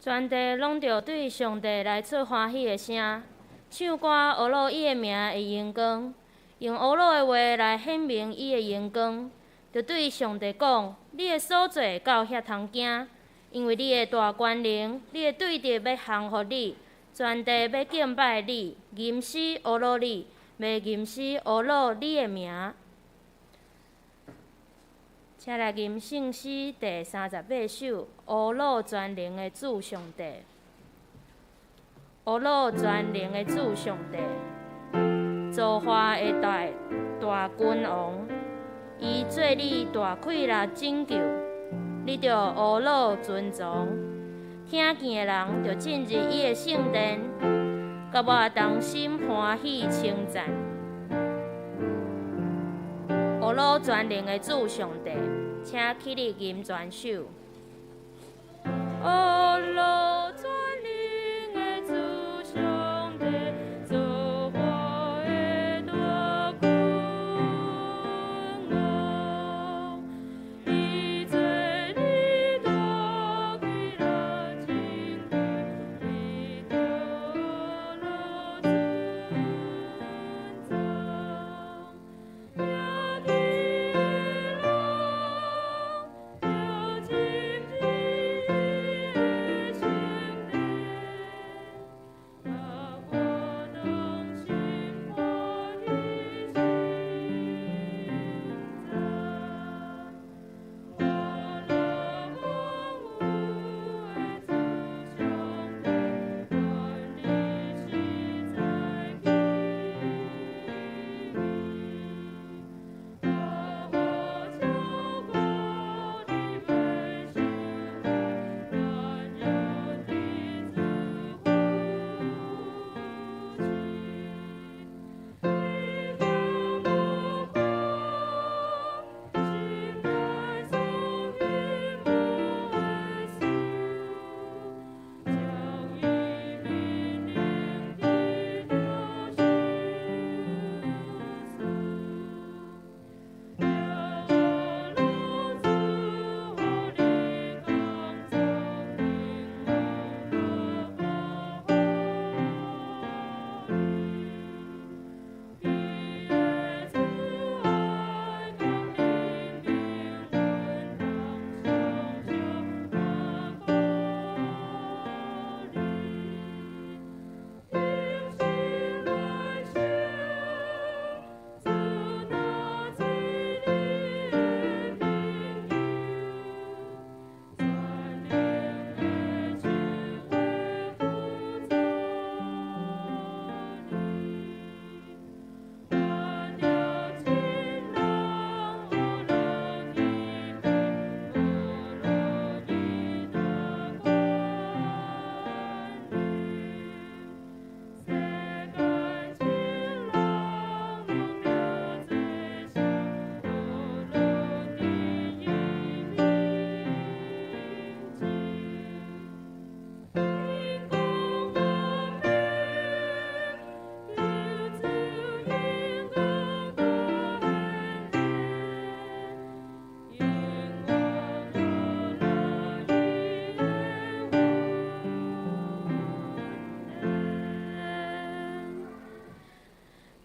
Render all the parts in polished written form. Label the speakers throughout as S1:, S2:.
S1: 全地拢着对上帝来出欢喜的声，唱歌学落伊的名的荣光，用学落的话来显明伊的荣光，着对上帝讲：你的所做到遐通惊，因为你的大权能，你的对敌要降服你，全地要敬拜你，吟诗学落你，要吟诗学落你的名。请来吟圣诗第38首，乌鲁全能的主上帝。乌鲁全能的主上帝，造化的大君王，伊做你大快乐拯救，你着乌鲁尊崇。听见的人着进入伊的圣殿，甲我同心欢喜称赞。乌鲁全能的主上帝，请起立吟全首。乌鲁全能的主上帝，造化的大君王，伊做你大快乐拯救，你着乌鲁尊崇。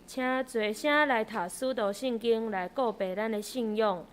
S1: 请做声来读使徒圣经，来告白咱的信仰。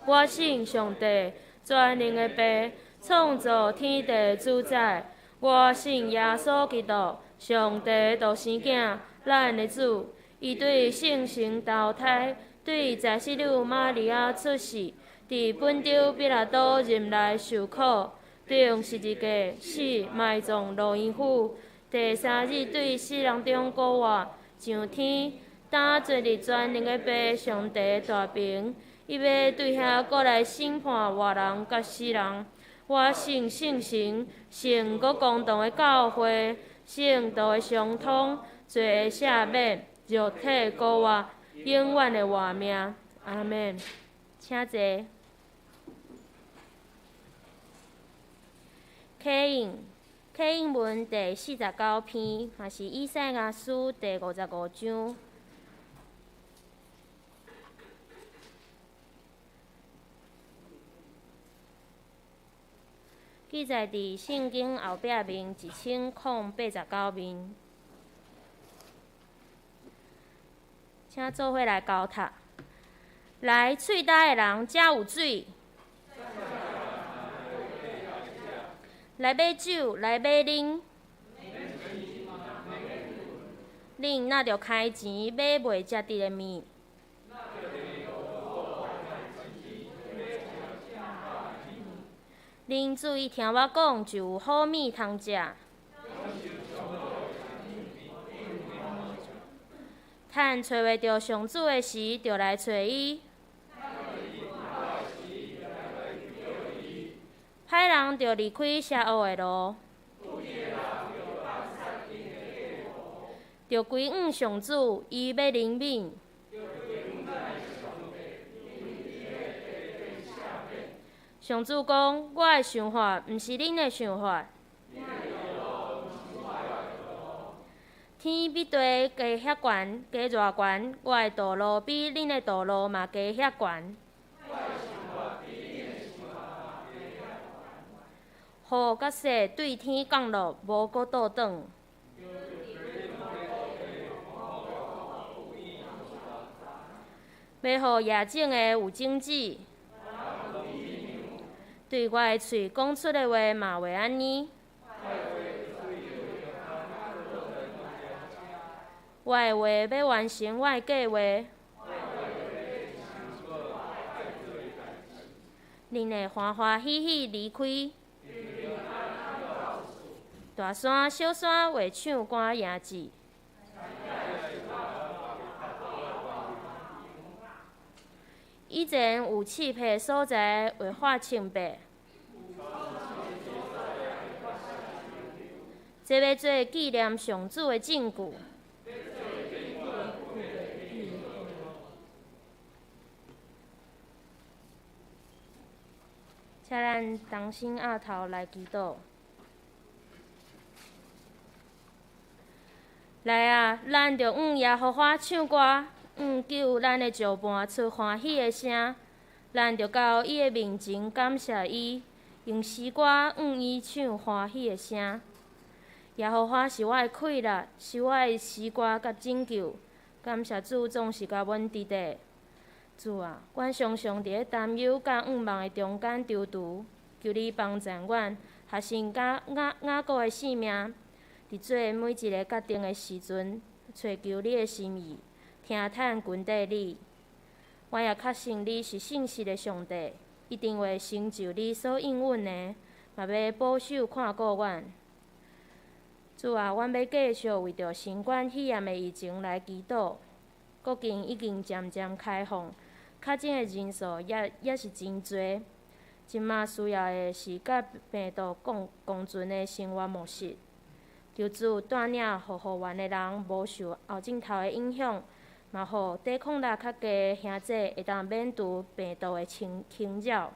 S1: 我信上帝，全能的爸，创造天地主宰。我信耶稣基督，上帝独生囝，咱的主。伊对圣神投胎，对在世女玛利亚出世，伫本州彼拉多任内受苦，并十字架死，埋葬路因府。第三日对死人中复活。上天，当坐伫全能的爸上帝大屏，伊要对遐过来审判活人甲死人。我信圣神，圣国公堂的教会，圣道的相通，罪的赦免，肉体复活，永远的活命。阿免。请坐。启应文第49篇，嘛是以赛亚书第55章。记载伫圣经后壁面1089面。请做伙来交读。来，喙焦的人遮有水。来买酒，来买啉。恁若着开钱买袂食得的物。恁注意听我讲，就有好物通食。趁找袂着上主的时，就来找伊。歹人就离开邪恶的路，就归向上主，伊要怜悯。上主讲：我的想法毋是恁的想法。天比地加遐悬，加偌悬，我的道路比恁的道路嘛加遐悬。雨甲雪对天降落，无搁倒转。要互野种的有种子，对我的喙讲出的话嘛会安尼。我的话要完成我的计划。恁会欢欢喜喜离开。大山小山会唱歌迎志。以前有刺皮所在会发清白。这要做纪念上主的证据。请咱同心额头来祈祷。来啊，咱着耶和华唱歌，救咱的石盘出欢喜的声。咱着到伊的面前感谢伊，用诗歌伊唱欢喜的声。耶和华是我的快乐，是我的诗歌甲拯救。感谢主总是甲阮伫地。主啊，阮常常伫咧担忧甲梦的中间踌躇，求你帮助阮，学生甲雅各的性命。伫做每一个决定的时阵，找求你的心意，听探群地你。我也确信你是信实的上帝，一定会成就你所应允的，嘛要保守看顾阮。主啊，阮要继续为着新冠肺炎的疫情来祈祷。国境已经渐渐开放，确诊的人数也是真多。即马需要的是甲病毒共存的生活模式。求主带领互护员的人无受后镜头的影响，嘛互抵抗力较低的兄弟会当免除病毒的侵扰。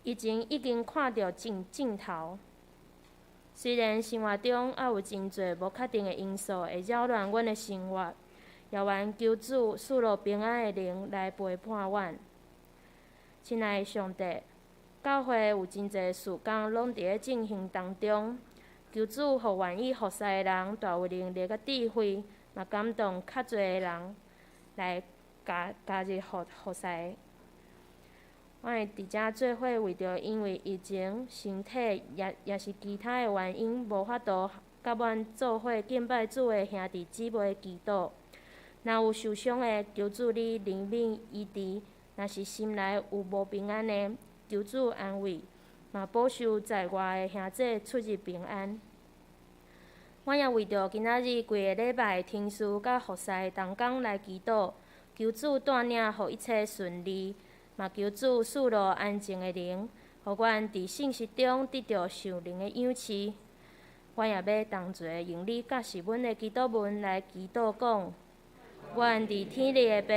S1: 疫情已经看到尽头，虽然生活中还有真侪无确定的因素会扰乱阮的生活，也愿求主赐落平安的灵来陪伴阮。亲爱的上帝，教会有真侪事工拢伫咧进行当中。求主，互愿意服侍的人大有能力甲智慧，嘛感动较侪的人来加入服侍。我会伫遮做伙为着因为疫情、身体也是其他的原因，无法度甲阮做伙敬拜主的兄弟姊妹祈祷。若有受伤的，求主你怜悯医治；若是心内有无平安的，求主安慰。嘛保守在外的兄弟出入平安。我也为着今仔日规个礼拜天书甲服侍同工来祈祷，求主带领，互一切顺利。嘛求主赐落安静的灵，互阮伫信息中得到属灵的养赐。我也要同齐用你教示阮的祈祷文来祈祷讲：愿伫天里的爸，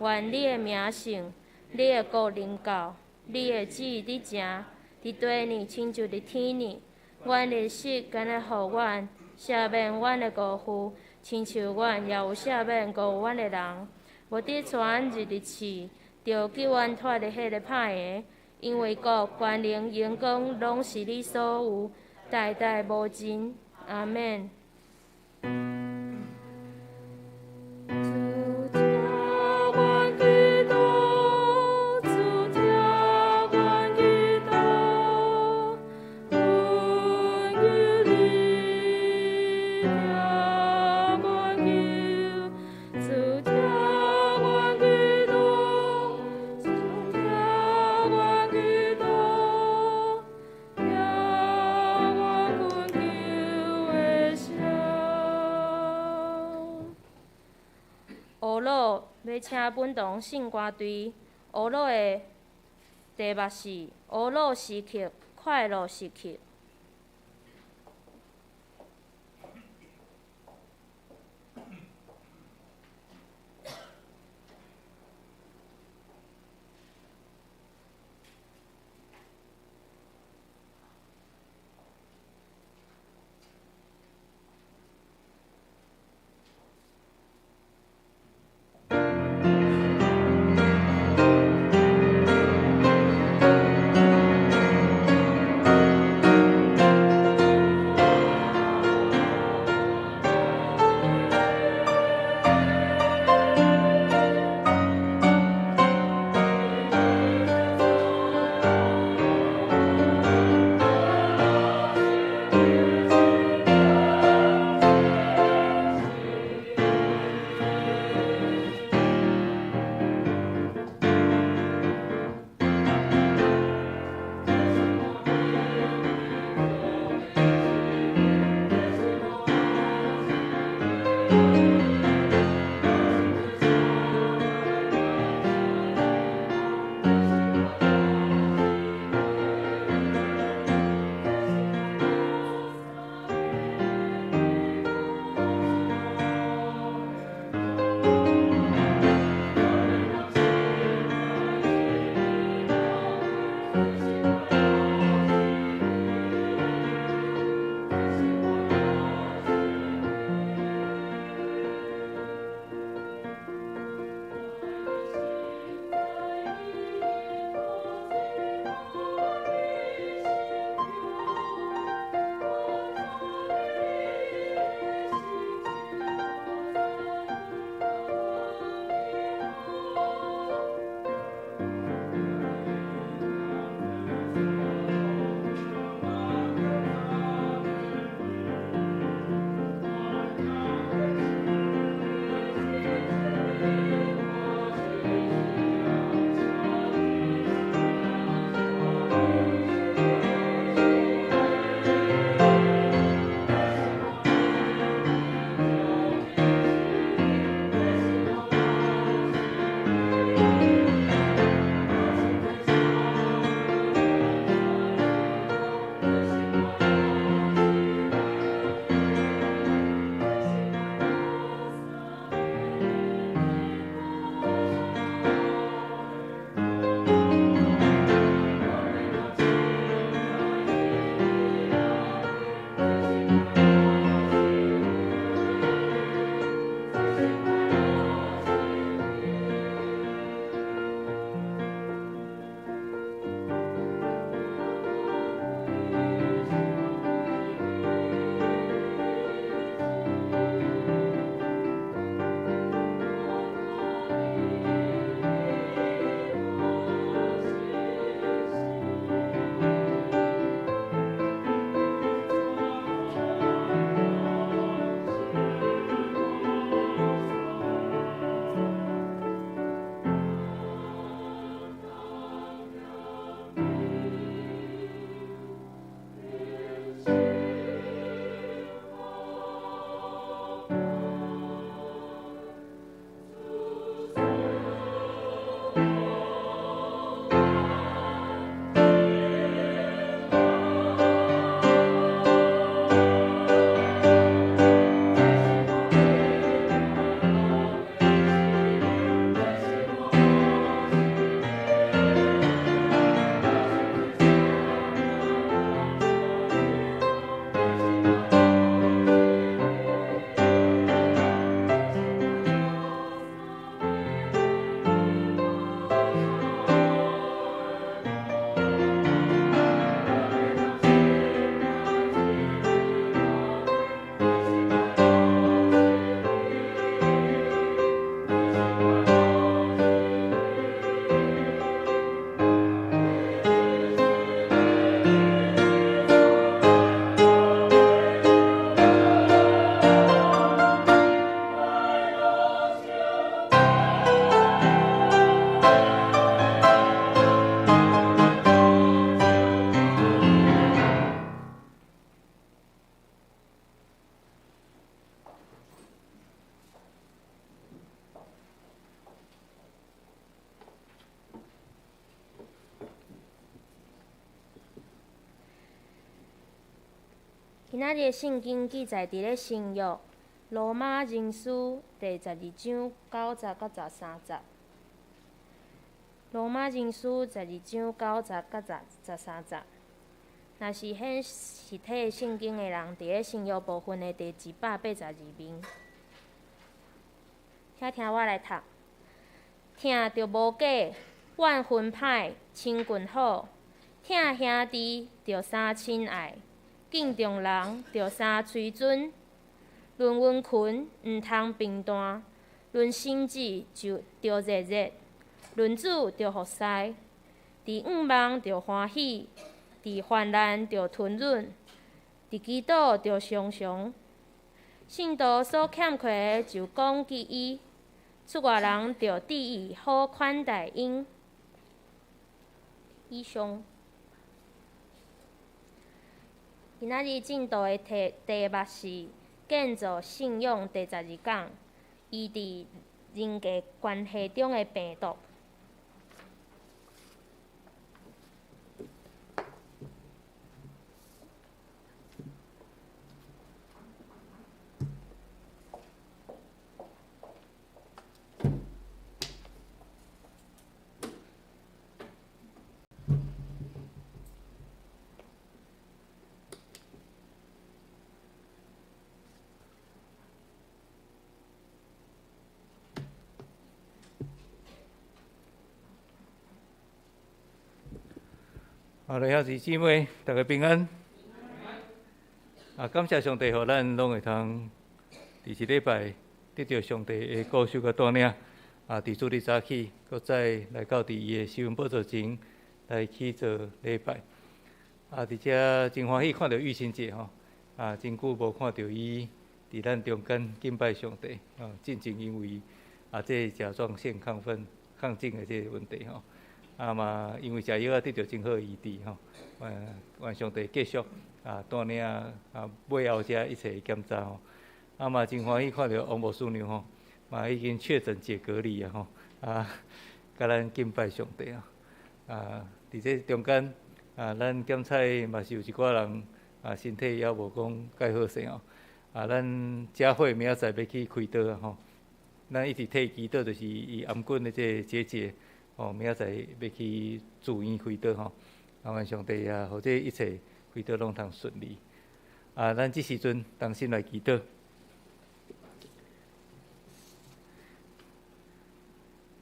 S1: 愿你的名圣，你的国临到，你的旨意伫正。伫地呢，亲像伫天呢。阮日食敢若互阮赦免阮的辜负，亲像阮也有赦免辜负阮的人。无伫传日日市，着救阮脱离迄个歹个，因为国、权能、荣光，拢是你所有，代代无尽。阿免。乌老要请本堂圣歌队，乌老的题目是《乌老时刻，快乐时刻》。今仔日的圣经记载伫咧新约罗马人书第12章9节到13节。罗马人书12章9节到13节。若是显实体圣经的人，伫咧新约部分的第182面。听我来读。疼着无假，万分歹，亲近好；疼兄弟，着三亲爱；敬重人，着三垂尊。论温群，毋通平淡；论生子，就着热热；论主，着服侍；伫五忙，着欢喜；伫患难，着吞忍；伫祈祷，着常常。信徒所欠缺的，就讲给伊。出外人着注意好款待因。以上，今仔日进度的题目是建造信仰第12讲，伊伫人际关系中的病毒。
S2: 弟兄姊妹，大家平安。感谢上帝，互咱拢会通第一礼拜得到上帝的保守甲带领。伫主日早起，搁再来到伫伊的施恩宝座前来去做礼拜。伫遮真欢喜看到玉清姐吼，真久无看到伊伫咱中间敬拜上帝。真正因为这甲状腺亢奋亢进的这个问题吼。嘛，因为食药得到真好的医治吼，愿上帝继续带领尾后遮一切检查吼。嘛真欢喜看到王牧师娘吼，嘛已经确诊解隔离吼，甲咱敬拜上帝伫这中间咱检测嘛是有一寡人身体也无讲介好势吼。咱家会明仔载要去开刀吼，咱一直替祈祷，就是伊颔棍的这结节。明仔载要去住院开刀吼，愿上帝互这一切开刀拢通顺利。咱即时阵同心来祈祷。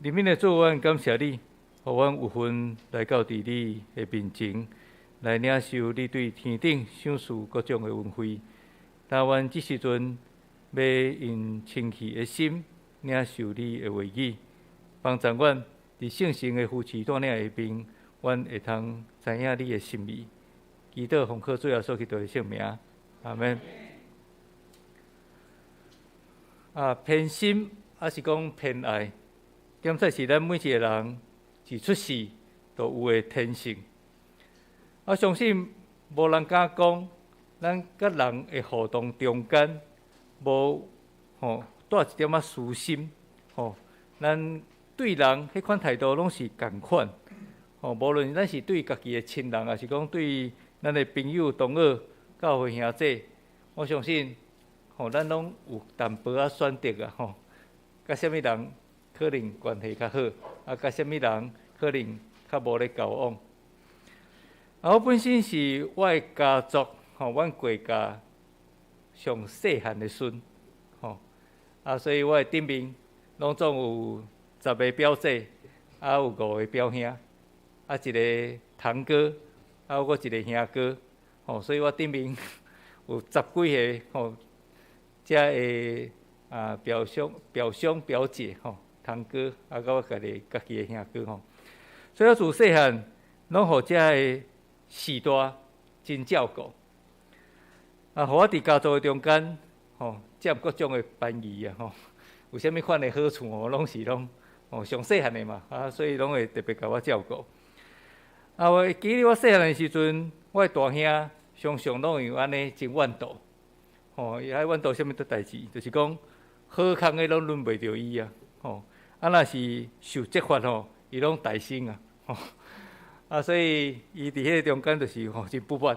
S2: 里面的主，阮感谢你，互阮有份来到伫你的面前，来领受你对天顶赏赐各种的恩惠。但阮即时阵要用清气的心领受你的话语，帮助阮。伫圣神的扶持带领下边，阮会通知影你的心意。祈祷奉靠主耶稣基督的圣名，阿门。偏心还是讲偏爱，检测是咱每一个人自出世都有的天性。我相信无人敢讲，咱甲人的互动中间无带一点私心咱。对人迄款态度拢是共款，无论咱是对家己的亲人，还是讲对咱的朋友、同学、教会兄弟，我相信，咱拢有淡薄仔选择甲什么人可能关系较好，甲什么人可能较无咧交往。我本身是我的家族，阮国家上细汉的孙，所以我的顶面拢总有。10个表姐，有5个表兄，一个堂哥，有搁一个兄哥，所以我顶面有10几个遮的表兄表姐堂哥，甲我家己的兄哥所以我自细汉拢互遮的世大真照顾，互我伫家族的中间占各种的便宜有啥物款的好处拢是上细汉的嘛，所以拢会特别甲我照顾。我记得我细汉的时阵，我的大兄常常拢有安尼真怨妒，伊爱怨妒啥物代志，就是讲好康的拢轮袂着伊若是受责罚伊拢大声所以伊伫迄个中间就是真不满，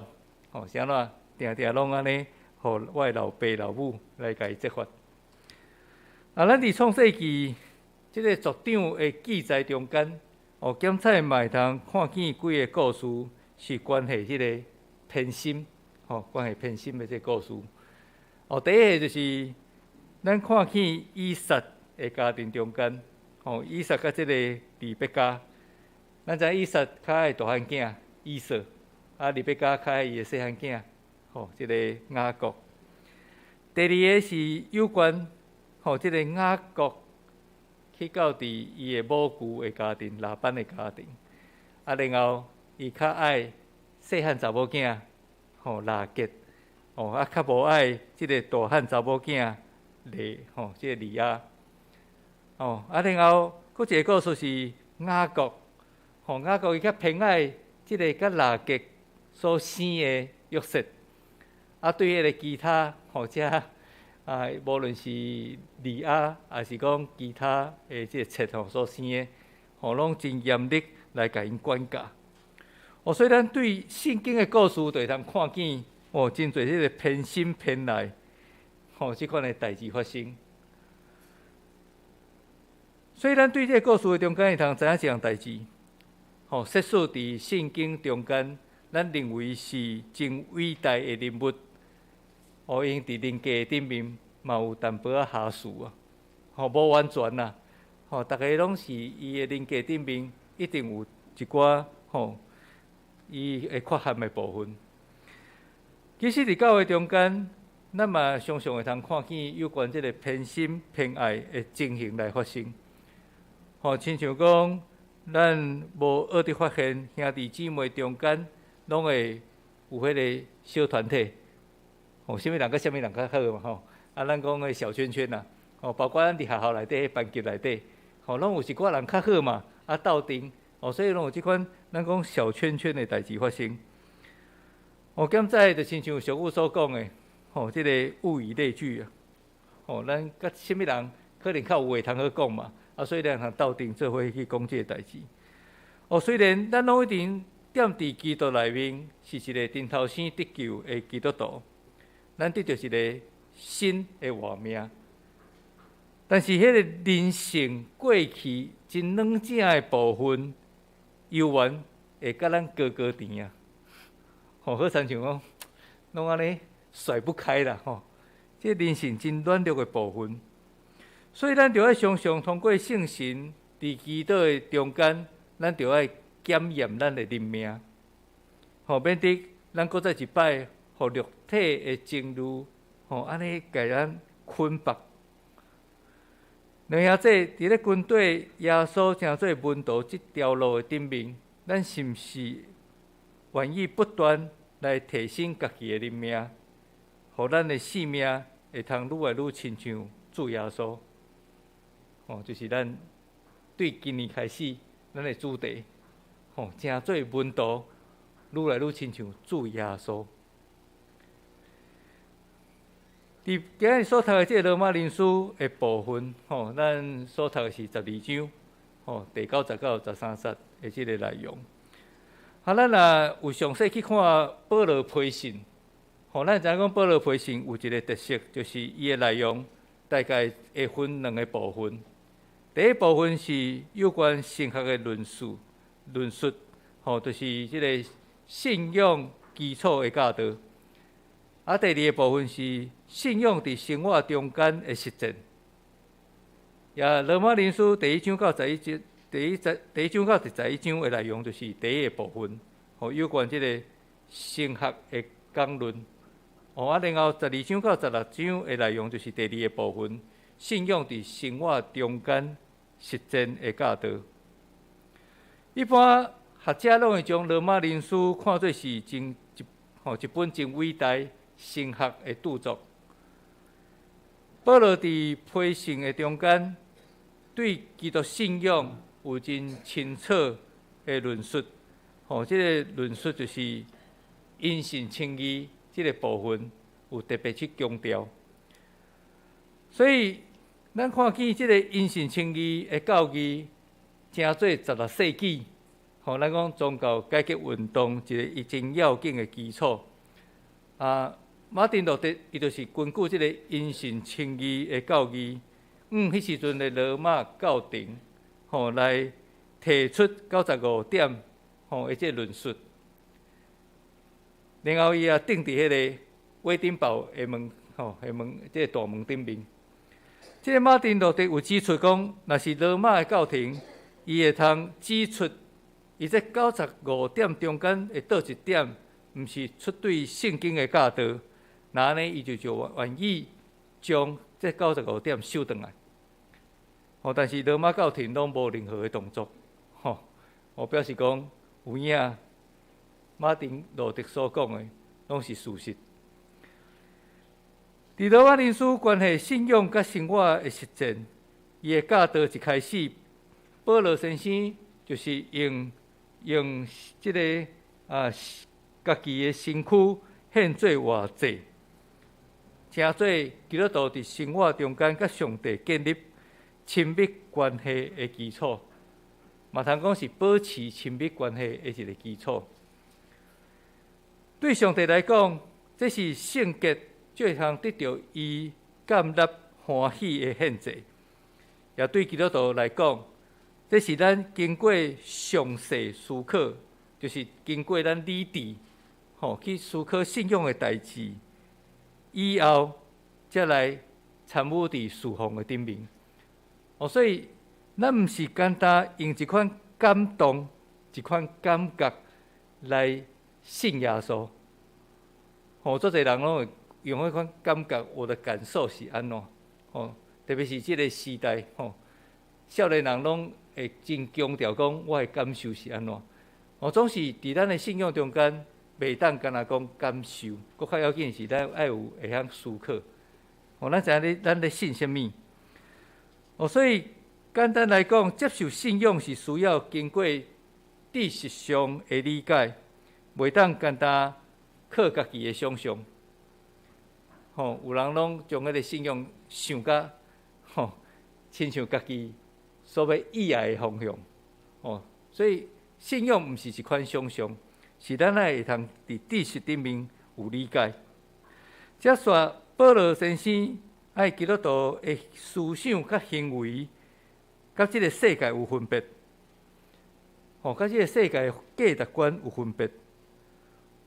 S2: 是安怎？定定拢安尼，互我的老爸老母来甲伊责罚。咱伫创世纪即个族长的记载中间，检采嘛会通看见几个故事是关系即个偏心，关系偏心的即个故事。第一个就是咱看见以撒的家庭中间，以撒甲即个利百加，咱知以撒较爱大汉囝以扫，利百加较爱伊的细汉囝，即个雅各。第二个是有关，即个雅各去到伫伊的母舅的家庭、拉班的家庭，然后伊较爱细汉查某囝，拉结，较无爱即个大汉查某囝利，即个利亚。然后佫一个故事是雅各，雅各伊较偏爱即个甲拉结所生的约瑟，对迄个其他遮无论是利亚，还是讲其他的即个册所生的，拢真严厉来甲因管教。所以咱对圣经的故事，就会通看见真侪即个偏心偏赖，即款的代志发生。所以咱对这个故事的中间，会通知影一样代志，设属伫圣经中间，咱认为是真伟大的人物。因伫人格顶面嘛有淡薄仔瑕疵无完全啦。大家拢是伊的人格顶面一定有一寡伊的缺陷的部分。其实伫教会中间，咱嘛常常会通看见有关即个偏心偏爱的情形来发生。亲像讲，咱无学着发现兄弟姊妹中间，拢会有迄个小团体。什么人甲什么人较好嘛？咱讲个小圈圈呐，包括咱伫学校内底、班级内底，拢有一寡人较好嘛，斗阵，所以拢有即款咱讲小圈圈的代志发生。现在就亲像俗语所讲的，即个物以类聚啊。咱甲什么人可能较有话通好讲嘛，所以咱通斗阵做伙去讲即个代志。虽然咱拢一定踮伫基督内面，是一个顶头生得救的基督徒。咱得到一个新的活命，但是迄个人性过去真软正的部分，犹原会甲咱高高甜啊！好亲像讲，拢安尼甩不开啦！这人性真软弱的部分，所以咱就要常常通过圣神伫基督的中间，咱就要检验咱的人命，免得咱搁再一摆。互肉体的情欲，安尼甲咱捆绑。两兄弟伫咧军队耶稣正做门徒即条路的顶面，咱是毋是愿意不断来提升家己的人命，互咱的性命会通愈来愈亲像主耶稣？就是咱对今年开始，咱的主题，正做门徒愈来愈亲像主耶稣。伫今日所读的这个罗马人书的部分，咱所读的是12章，第9、19、13节的这个内容。咱若有详细去看保罗批信，咱知影讲保罗批信有一个特色，就是伊的内容大概会分两个部分。第一部分是有关神学的论述，就是这个信仰基础的教导。第二个部分是信仰伫生活中间的实践。罗马人书第1章到11章，第1章到11章的内容就是第一个部分，有关这个神学的讲论。然后12章到16章的内容就是第二个部分，信仰伫生活中间实践的教导。一般学者拢会将罗马人书看作是一本真伟大神学的著作。保罗伫批信的中间，对基督信仰有真清楚的论述。这个论述就是因信称义这个部分有特别去强调。所以，咱看见这个因信称义的教义，正做16世纪，咱讲宗教改革运动一个真要紧的基础。马丁路德伊就是根据即个因信称义的教义，迄时阵的罗马教廷，来提出95点，的即个论述。然后伊也钉伫迄个威丁堡的门，的门，即个大门顶面。即个马丁路德有指出讲，若是罗马的教廷，伊会通指出，伊这95点中间的倒一点，毋是出对圣经的教导。那安尼，伊就愿意将这95点收回来。但是罗马教廷拢无任何的动作。我表示讲有影，马丁路德所讲的拢是事实。伫罗马人书关系信仰甲生活的实践，伊的教导一开始，保罗先生就是用即个家己的身躯献做活祭。成做基督徒伫生活中间甲上帝建立亲密关系的基础，嘛通讲是保持亲密关系的一个基础。对上帝来讲，这是圣洁，就会通得到伊感纳欢喜的献祭；也对基督徒来讲，这是咱经过详细思考，就是经过咱理智，去思考信仰的代志。以后，才来参与伫侍奉的顶面。所以咱毋是简单用一款感动、一款感觉来信耶稣。足侪人拢会用迄款感觉，我的感受是安怎？特别是即个时代，少年人拢会真强调讲，我的感受是安怎？总是伫咱的信仰中间。袂当干那讲感受，搁较要紧是咱爱有会晓思考。咱知影咱咧信什物？所以简单来讲，接受信仰是需要经过知识上的理解，袂当简单靠家己的想象。有人拢将迄个信仰想甲，亲像家己所要意爱的方向。所以信仰毋是一款想象。是咱会通伫知识顶面有理解。则说保罗先生爱基督徒的思想甲行为，甲即个世界有分别，甲即个世界的价值观有分别。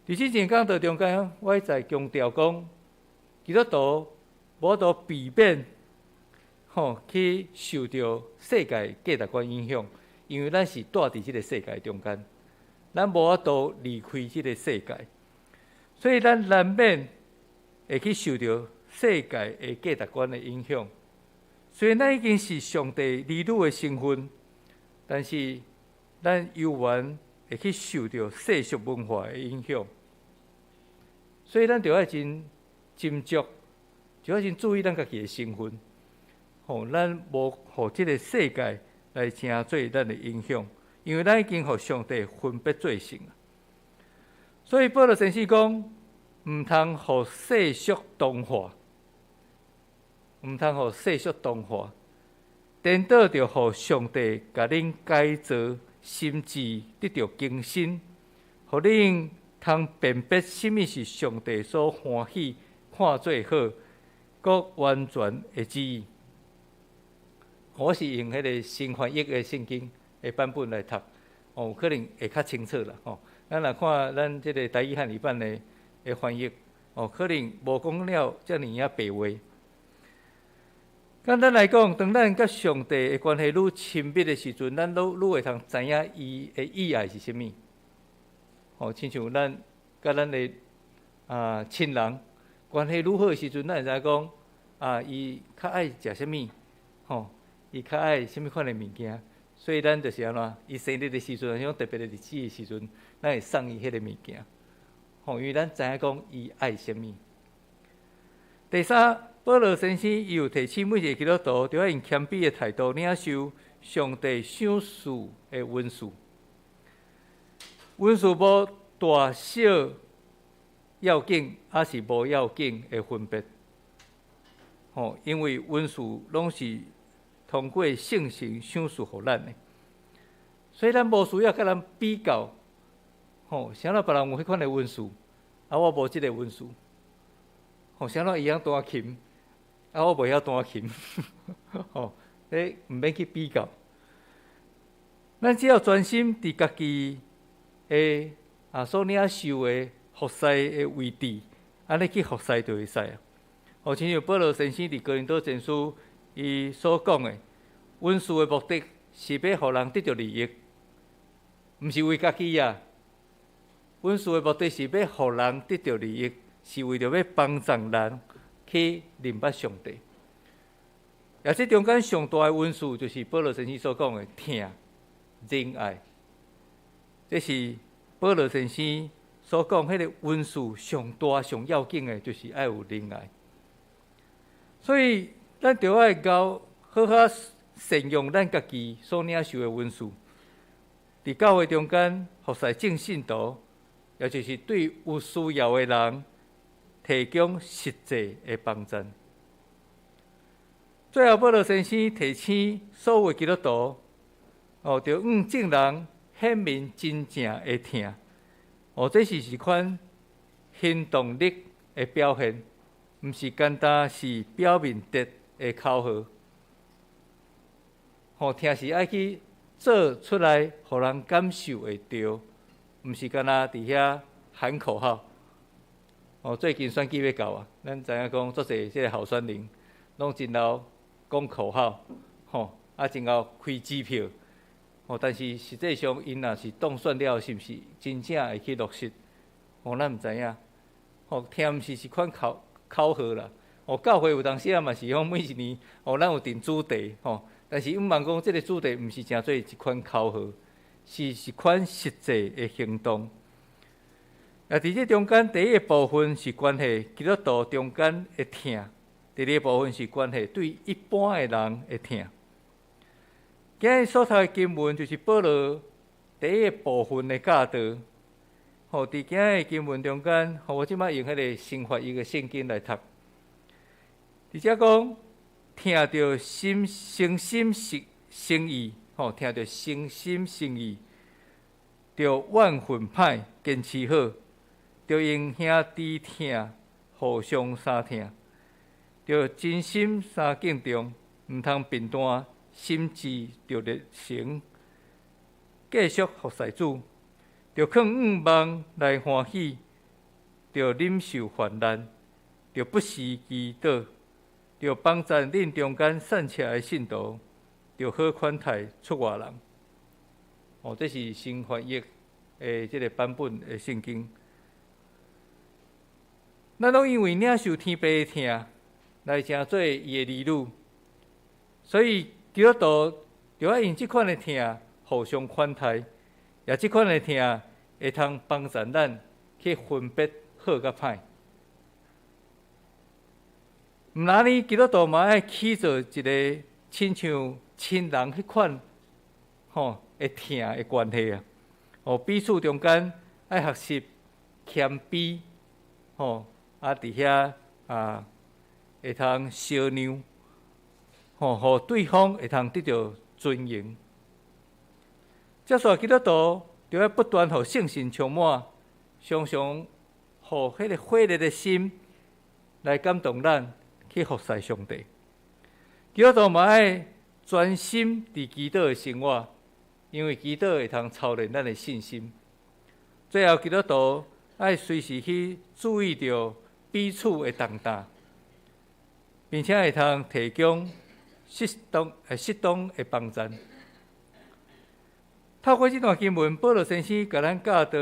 S2: 伫之前讲道中间，我在强调讲，基督徒无多避免，去受到世界价值观影响，因为咱是住伫即个世界中间。咱无法度离开即个世界，所以咱难免会去受到世界的价值观的影响。虽然咱已经是上帝儿女的身份，但是咱犹原会去受到世俗文化的影响。所以咱就要真斟酌，就要真注意咱家己的身份。咱无互即个世界来成做咱的影响。因为咱已经互上帝分别做成，所以保罗先生讲，毋通互世俗同化，毋通互世俗同化，颠倒着互上帝甲恁改造心智，得到更新，互恁通辨别什么是上帝所欢喜、看做好、佮完全的旨意。我是用迄个新翻译的圣经的版本来读，可能会较清楚啦。咱若看咱即个台语汉语版的翻译，可能无讲了遮尔啊白话。简单来讲，当咱甲上帝的关系愈亲密的时阵，咱愈会通知影伊的意爱是啥物。亲像咱甲咱的亲人关系愈好的时阵，咱会知影讲伊较爱食啥物，伊较爱啥物款的物件。所以咱就是安怎，伊生日的时阵，像特别的日子的时阵，咱会送伊迄个物件，因为咱知影讲伊爱什么。第三，保罗先生伊有提醒每一个基督徒，就要用谦卑的态度领受上帝赏赐的恩赐。恩赐无大小要紧，还是无要紧的分别。因为恩赐拢是通过圣神赏赐予咱的，所以咱无需要甲人比较。啥人别人有迄款的恩赐，我无即个恩赐，啥怎伊晓弹琴，我袂晓弹琴，你毋免去比较。咱只要专心伫家己的所领受的服侍的位置，安尼去服侍就会使啊。亲像保罗先生伫哥林多前书伊所讲的，温书的目的是要互人得到利益，毋是为家己啊。温书的目的是要互人得到利益，是为着要帮助人去明白上帝。也即中间上大的温书，就是保罗先生所讲的疼、仁爱。这是保罗先生所讲，迄个温书上大上要紧的，就是要有仁爱。所以，咱就要好好善用咱家己所领受的温书，伫教会中间服侍正信徒，也就是对有需要的人提供实际的帮助。最后，保罗先生提醒所有基督徒，着向正人显明真正的疼。这是一款行动力的表现，毋是简单是表面德的口号。疼是爱去做出来，互人感受会到，毋是干那伫遐喊口号。最近选举要到啊，咱知影讲足侪即个候选人，拢真老讲口号，真后开支票，但是实际上因若是当选了，是毋是真正会去落实？咱毋知影。听毋是一款口号啦。教会有当时嘛是讲每一年，咱有定主题，但是毋茫讲即个主题毋是诚做一款口号，是一款实际的行动。伫这中间，第一个部分是关系基督徒中间的疼。第二部分是关系对一般的人的疼。今日所读的经文就是保罗第一个部分的教导。伫今日的经文中间，我即摆用迄个新翻译的圣经来读。而且讲听着心诚意，听着诚心诚意，着万分歹坚持好，着用兄弟疼，互相相疼。着真心相敬重，毋通变单，心志着热诚，继续服侍主，着靠仰望来欢喜，着忍受患难，着不时祈祷，着帮助恁中间散车的信徒，着好款待出外人。这是新翻译的这个版本的圣经。咱拢因为领受天父的疼，来成做伊的儿女，所以基督徒就要用这款的疼互相款待，也这款的疼会通帮助咱去分别好甲歹。毋然呢，基督徒嘛爱起做一个亲像亲人迄款的疼的关系啊。彼此中间爱学习谦卑，伫遐会通相让，互对方会通得到尊荣。接续基督徒就要不断互圣神充满，常常互迄个火热的心来感动咱去服侍上帝。基督徒嘛爱专心伫祈祷的生活，因为祈祷会通操练咱的信心。最后，基督徒爱随时去注意到彼此的重担，并且会通提供适当的帮助。透过这段经文，保罗先生甲咱教导，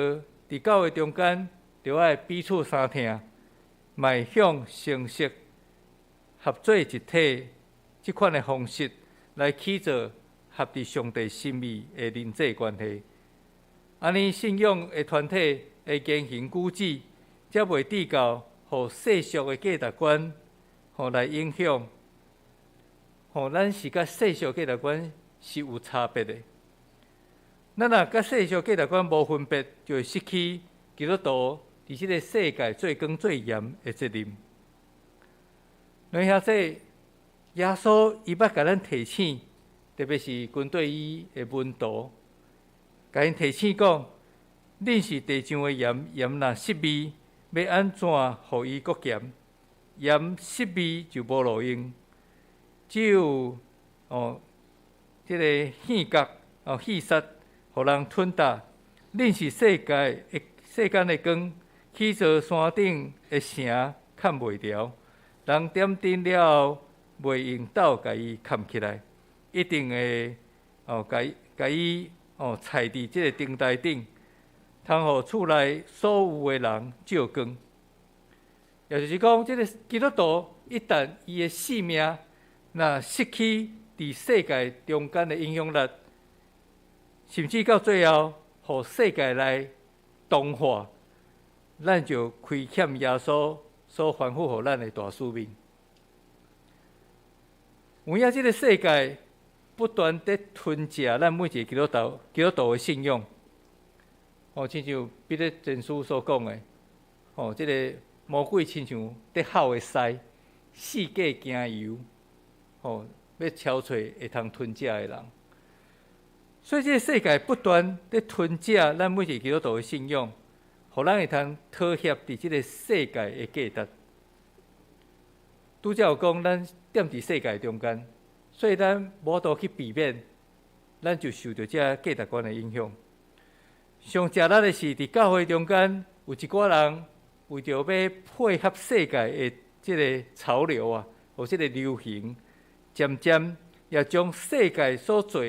S2: 伫教会中间，就要彼此相疼，迈向成熟、合做一体这款的方式，来起造合伫上帝心意的人际关系。安尼信仰的团体的言行举止，才袂致到互世俗的价值观来影响。咱是甲世俗价值观是有差别的。咱若甲世俗价值观无分别，就会失去基督徒伫即个世界最光最严的责任。两兄弟，耶稣伊捌甲咱提醒，特别是军队伊的门徒，甲因提醒讲：恁是地上的盐，盐若失味，要安怎互伊搁咸？盐失味就无路用，只有即个戏角戏杀，互人吞踏。恁是世间的光，起造山顶的城看袂牢。人点灯了后，袂用斗甲伊藏起来，一定会甲伊踩伫即个灯台顶，通互厝内所有的人照光。也就是讲，即个基督徒一旦伊的性命若失去伫世界中间的影响力，甚至到最后，互世界来同化，咱就亏欠耶稣所吩咐互咱的大使命。有影即个世界不断地吞食咱每一个基督徒的信仰。亲像彼得前书所讲的，即个魔鬼亲像得好的狮，四界行游，要敲找会通吞食的人。所以，这个世界不断地吞食咱每一个基督徒的信仰，互咱会通妥协伫即个世界的价值。拄则有讲，咱踮伫世界中间，所以咱无度去避免，咱就受到这价值观的影响。上邪力的是，伫教会中间有一寡人为着要配合世界的即个潮流或即个流行，渐渐也将世界所做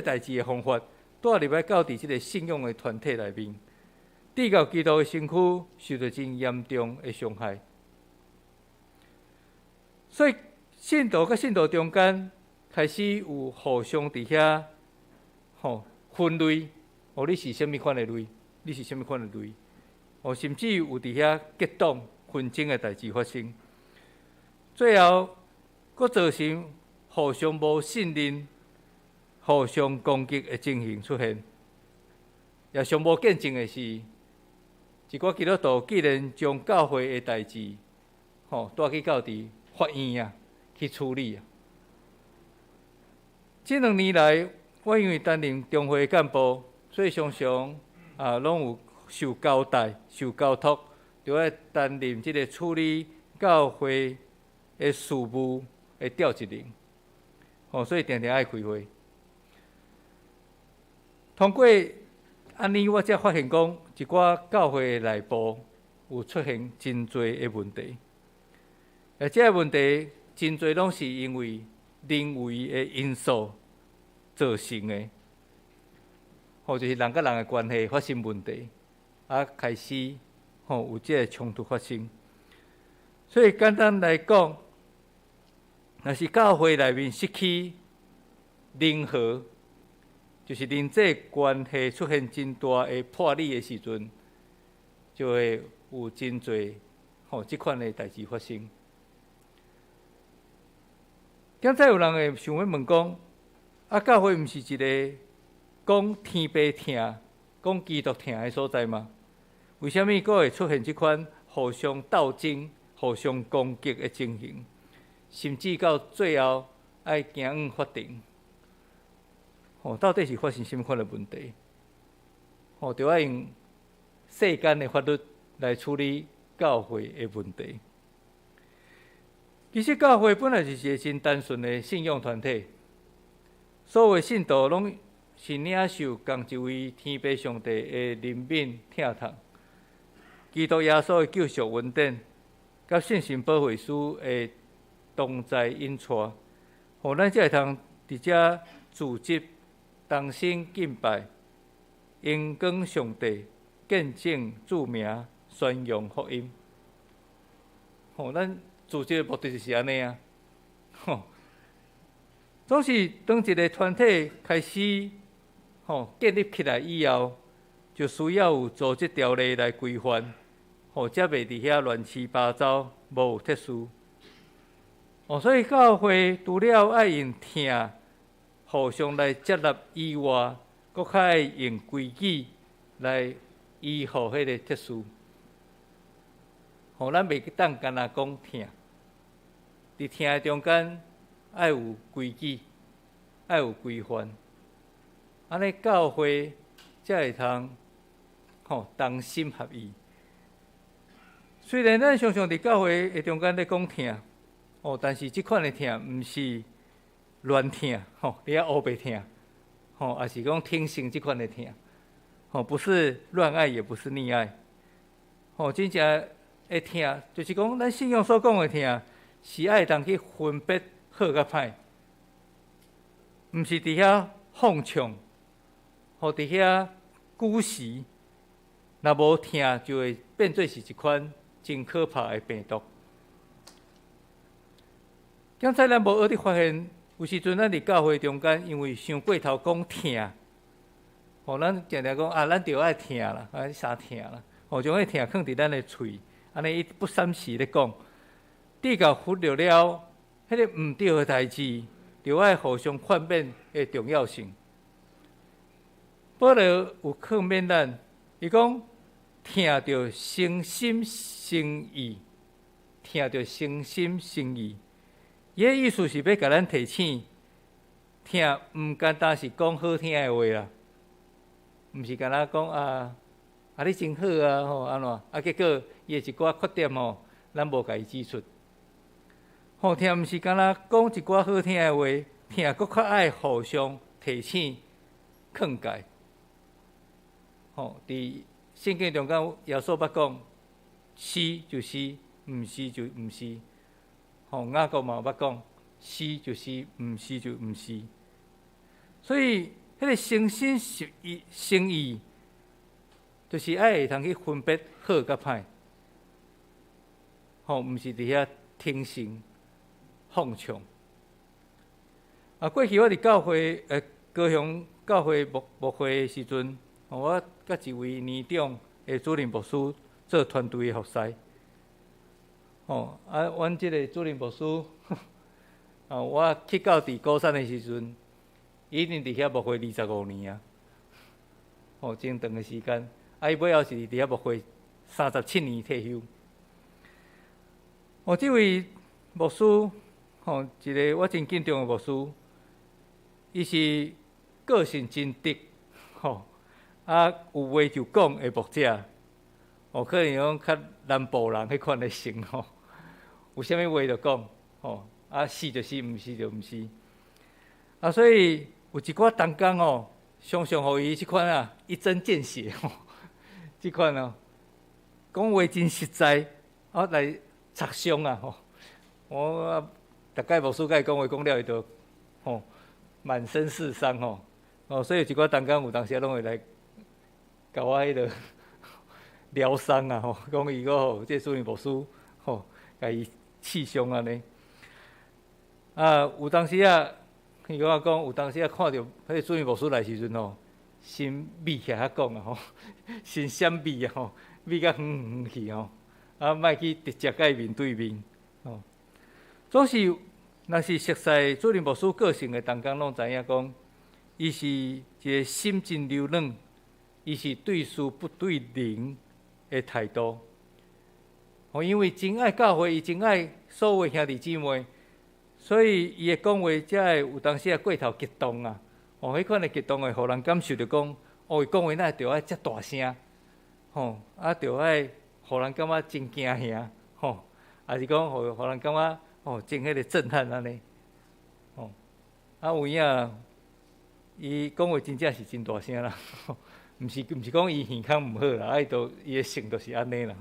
S2: 代志的方法带入来到伫即个信仰的团体内面，致到基督的身躯受到真严重的伤害。所以，信徒甲信徒中间开始有互相伫遐分类，你是甚物款的类？你是甚物款的类？甚至有伫遐结党纷争的代志发生，最后佫造成互相无信任、互相攻击的情形出现。也上无见证的是，一寡基督徒既然将教会的代志带去到伫法院去处理。这2年来，我因为担任中会干部，所以常常拢有受交代、受交托，就要担任这个处理教会的事务的调集人。所以常常爱开会。通过安尼，我才发现讲，一寡教会的内部有出现真多的问题。而这个问题真侪拢是因为人为的因素造成的，就是人甲人的关系发生问题，开始有这个冲突发生。所以简单来讲，若是教会内面失去人和，就是人际关系出现真大的破裂的时阵，就会有真侪即款的代志发生。现在有人会想要问讲，教会毋是一个讲天父疼、讲基督疼的所在吗？为什么佫会出现即款互相斗争、互相攻击的情形，甚至到最后要行往法庭？到底是发生什么款的问题？就要用世间的法律来处理教会的问题。其实教会本来就是一个真单纯的信仰团体，所有的信徒拢是领受同一位天父上帝的怜悯疼痛，基督耶稣的救赎恩典，甲圣神保惠师的同在引带，互咱才会通伫遮自执、同心敬拜、荣光上帝、见证主名、宣扬福音。咱组织的目的就是安尼总是当一个团体开始建立起来以后，就需要有组织条例来规范，才袂伫遐乱七八糟，无有特殊。所以教会除了爱用疼互相来接纳以外，佫较爱用规矩来依护迄个特殊。咱袂当干那讲疼。伫听的中间，爱有规矩，爱有规范，安尼教会才会通同心合意。虽然咱常常伫教会的中间咧讲疼，但是即款的疼，毋是乱疼，你遐乌白疼，也是讲天性即款的疼，不是乱爱，也不是溺爱，真正的疼，就是讲咱信仰所讲的疼，是爱当去分别好甲歹，毋是伫遐放纵，伫遐孤时，若无疼，就会变做是一款真可怕的病毒。刚才咱无学伫发现，有时阵咱伫教会中间，因为想过头讲疼，咱常常讲咱着爱疼啦，啥疼啦，将迄疼放伫咱的喙，安尼伊不三时咧讲，地甲忽略了迄个毋对的代志，着爱互相劝勉的重要性。保罗有劝勉咱，伊讲疼着诚心诚意，疼着诚心诚意。伊个意思是要甲咱提醒，疼毋简单是讲好听的话啦，毋是干那讲你真好安怎结果伊的一寡缺点咱无甲伊指出。疼毋是干那讲一寡好听的话，疼搁较爱互相提醒、劝诫。伫圣经中间，耶稣捌讲，是就是，毋是就毋是。雅各嘛捌讲，是就是，毋是就毋是。所以，迄个诚心诚意，就是爱会通去分别好甲歹。毋是伫遐听信放纵。过去我伫教会高雄教会牧会的时阵，我甲一位年长的主任牧师做团队的服侍。阮即个主任牧师，我去到伫高山的时阵，已经伫遐牧会25年啊，真长的时间。伊尾后是伫遐牧会37年退休。即位牧师，一个我真敬重的牧师，伊是个性真直，有话就讲的牧者，可能讲较南部人迄款的性有啥物话就讲，是就是，毋是就毋是。所以有一寡同工常常互伊即款一针见血即款讲话真实在，来插伤我大概牧师甲伊讲话讲了，伊就满身是伤所以有一寡同工有当时拢会来甲我迄个疗伤讲伊个即主任牧师甲伊刺伤安尼。有当时伊甲我讲，有当时看到迄个主任牧师来时阵心密起来讲心闪密密甲远去莫去直接甲伊面对面总是若是熟悉主任牧师个性的同工，拢知影讲，伊是一个心真柔软，伊是对事不对人的态度。因为真爱教会，伊真爱所有兄弟姊妹，所以伊的讲话才会有当时过头激动迄款的激动会互人感受到讲，伊讲话哪会着爱遮大声，着爱互人感觉真惊吓，还是讲互人感觉真迄个震撼安尼，有影伊讲话真正是真大声啦，毋是讲伊耳孔毋好啦，伊的性就是安尼啦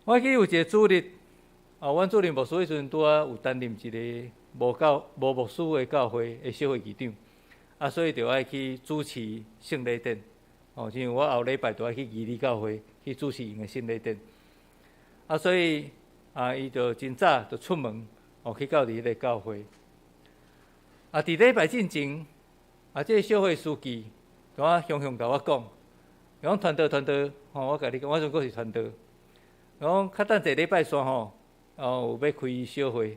S2: 我记得有一个主日，阮主任牧师迄阵拄有担任一个无牧师的教会的小会议长，所以就爱去主持圣礼典。因为我后礼拜就爱去义理教会去主持因的圣礼典，所以伊就真早就出门去到伫迄个教会。伫礼拜进前，这个小会书记就常常甲我讲，讲团队，我甲你讲，我阵阁是团队。讲较等一礼拜三有要开小会，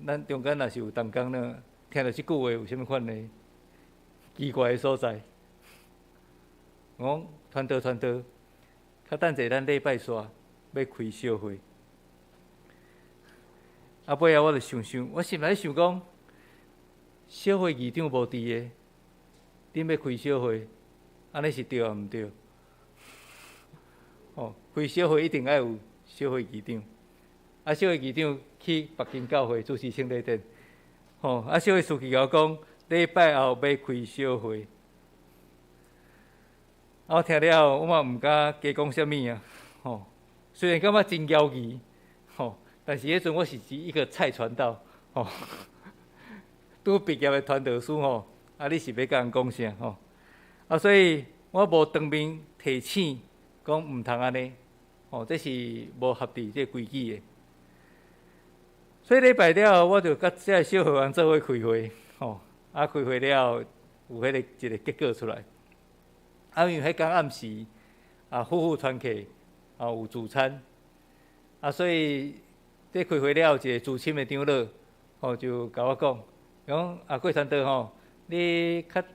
S2: 咱中间若是有同工呢，听到即句话有啥物款呢？奇怪的所在。讲团队，较等者咱礼拜三要开小会。尾我就想，我心内想讲，小会议长无伫的，恁要开小会，安尼是对啊毋对？开小会一定要有小会议长，小会议长去北京教会主持圣礼典，小会书记甲我讲，礼拜后要开小会。我听了，我嘛毋敢加讲啥物啊，虽然感觉真妖异，但是迄阵我是一个菜传道，拄毕业的传道书你是要甲人讲啥所以我无当面提醒，讲毋通安尼，这是无合理这规矩的。所以礼拜了，我就甲这个小会员做伙开会，开会了有迄个一个结果出来。因为迄天暗时夫妇团契有主餐，所以这开会了，一个主亲的长老就甲我讲郭传道你较下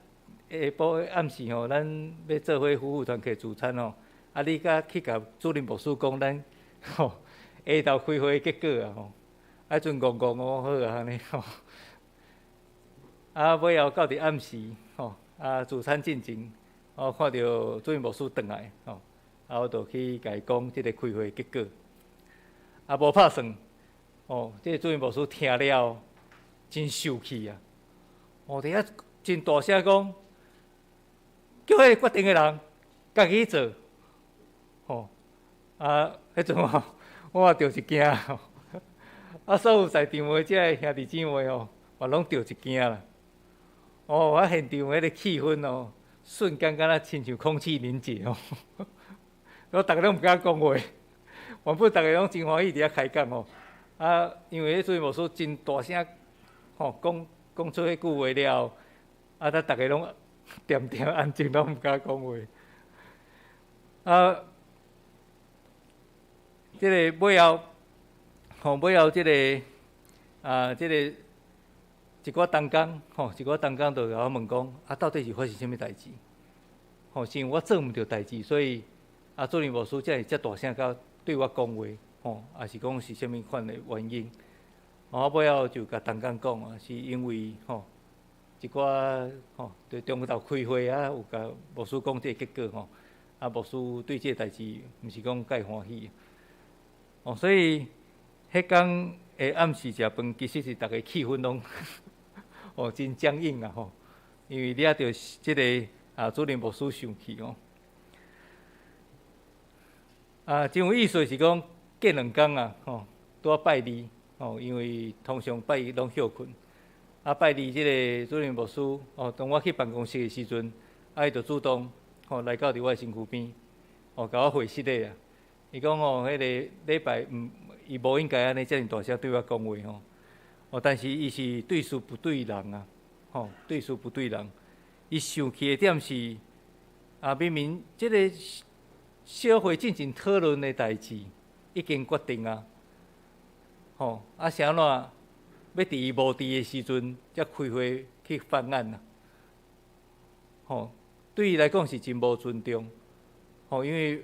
S2: 晡暗时咱要做伙夫妇团契主餐你去甲主任牧师讲咱下昼开会结果阵戆戆好安尼尾后到伫暗时主餐进前。看到主任牧师转来，我就去甲伊讲即个开会结果，无拍算，即个主任牧师听了真受气啊！伫遐真大声讲，叫迄个决定的人家己做，迄阵我着一惊所有在场的这兄弟姊妹嘛拢着一惊啦。现场迄个气氛瞬间敢若亲像空气凝结我逐个拢毋敢讲话，原本逐个拢真欢喜伫遐开讲因为迄主任牧师真大声讲出迄句话了，咱逐个拢点点安静，拢毋敢讲话即个尾后即个即个。一寡同工就甲我问讲到底是发生啥物代志？是因为我做毋着代志，所以主任牧师才会遮大声甲对我讲话，也是讲是啥物款的原因？我尾后就甲同工讲是因为一寡伫中昼开会有甲牧师讲这个结果牧师对这个代志毋是讲介欢喜所以迄天的暗时食饭，其实是逐个气氛拢。真僵硬因为抓着即个主任牧师生气真有意思是讲隔2天拄拜二因为通常拜一拢休困拜二即个主任牧师当我去办公室的时阵伊就主动来到伫我的身躯边甲我会室咧伊讲迄个礼拜伊无应该安尼遮尔大声对我讲话但是伊是对事不对人对事不对人。伊生气的点是明明即个小会进行讨论的代志已经决定是安怎要伫伊无伫的时阵才开会去翻案对伊来讲是真无尊重因为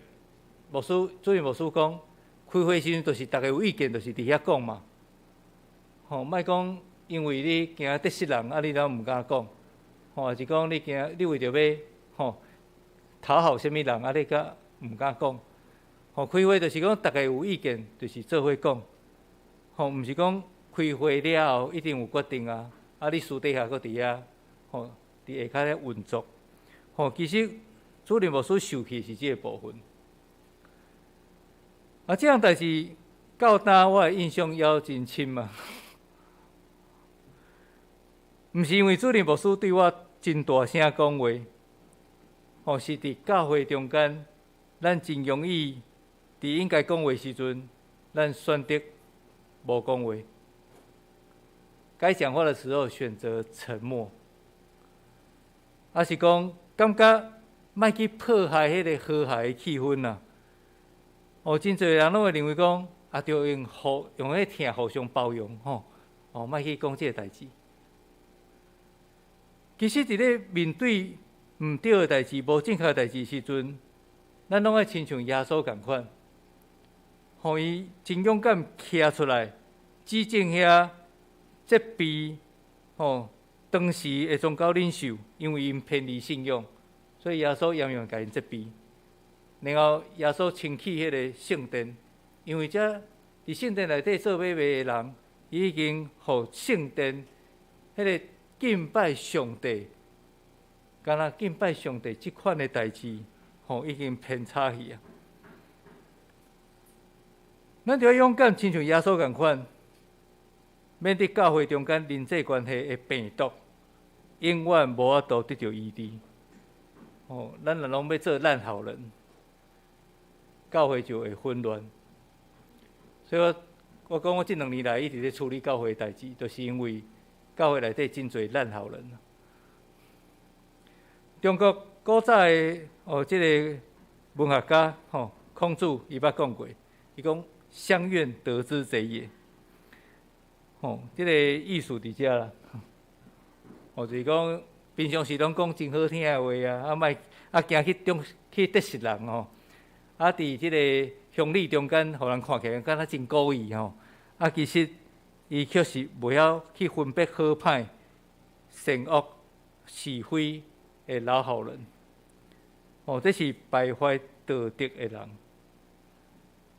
S2: 主任牧师讲开会时阵就是逐个有意见，就是伫遐讲嘛。莫讲因为你惊得失人，你拢毋敢讲。也是讲你为着要讨好啥物人，你甲毋敢讲。开会就是讲逐个有意见，就是做伙讲。毋是讲开会了后一定有决定你私底下搁伫遐伫下骹咧运作。其实主任牧师受气是即个部分。这样代志到今我的印象也真深嘛。毋是因为主任牧师对我真大声讲话，是伫教会中间，咱真容易伫应该讲话时阵，咱选择无讲话。该讲话的时候选择沉默，是讲感觉莫去破坏迄个和谐的气氛真侪人拢会认为讲着用迄疼互相包容莫去讲即个代志。其实，伫咧面对毋对的代志、无正确的代志时阵，咱拢爱亲像耶稣共款，互伊真勇敢徛出来，指正遐责备当时的宗教领袖，因为因偏离信仰，所以耶稣严严甲因责备。然后耶稣清起迄个圣殿，因为遮伫圣殿内底做买卖的人，已经互圣殿迄个敬拜上帝，敢若敬拜上帝即款的代志，已经偏差去啊。咱就要勇敢，亲像耶稣共款，免伫教会中间人际关系的病毒，永远无法度得到医治。咱若拢要做烂好人，教会就会混乱。所以我讲，我这2年来一直在处理教会的代志，就是因为教会内底真侪烂好人。中国古早的这个文学家孔子伊捌讲过，伊讲乡愿得之贼也。这个意思伫遮啦。就是讲平常时拢讲真好听的话啊，莫惊去得失人伫即个乡里中间，互人看起来敢若真故意其实伊却是袂晓去分别好歹、善恶、是非的老好人。这是败坏道德的人，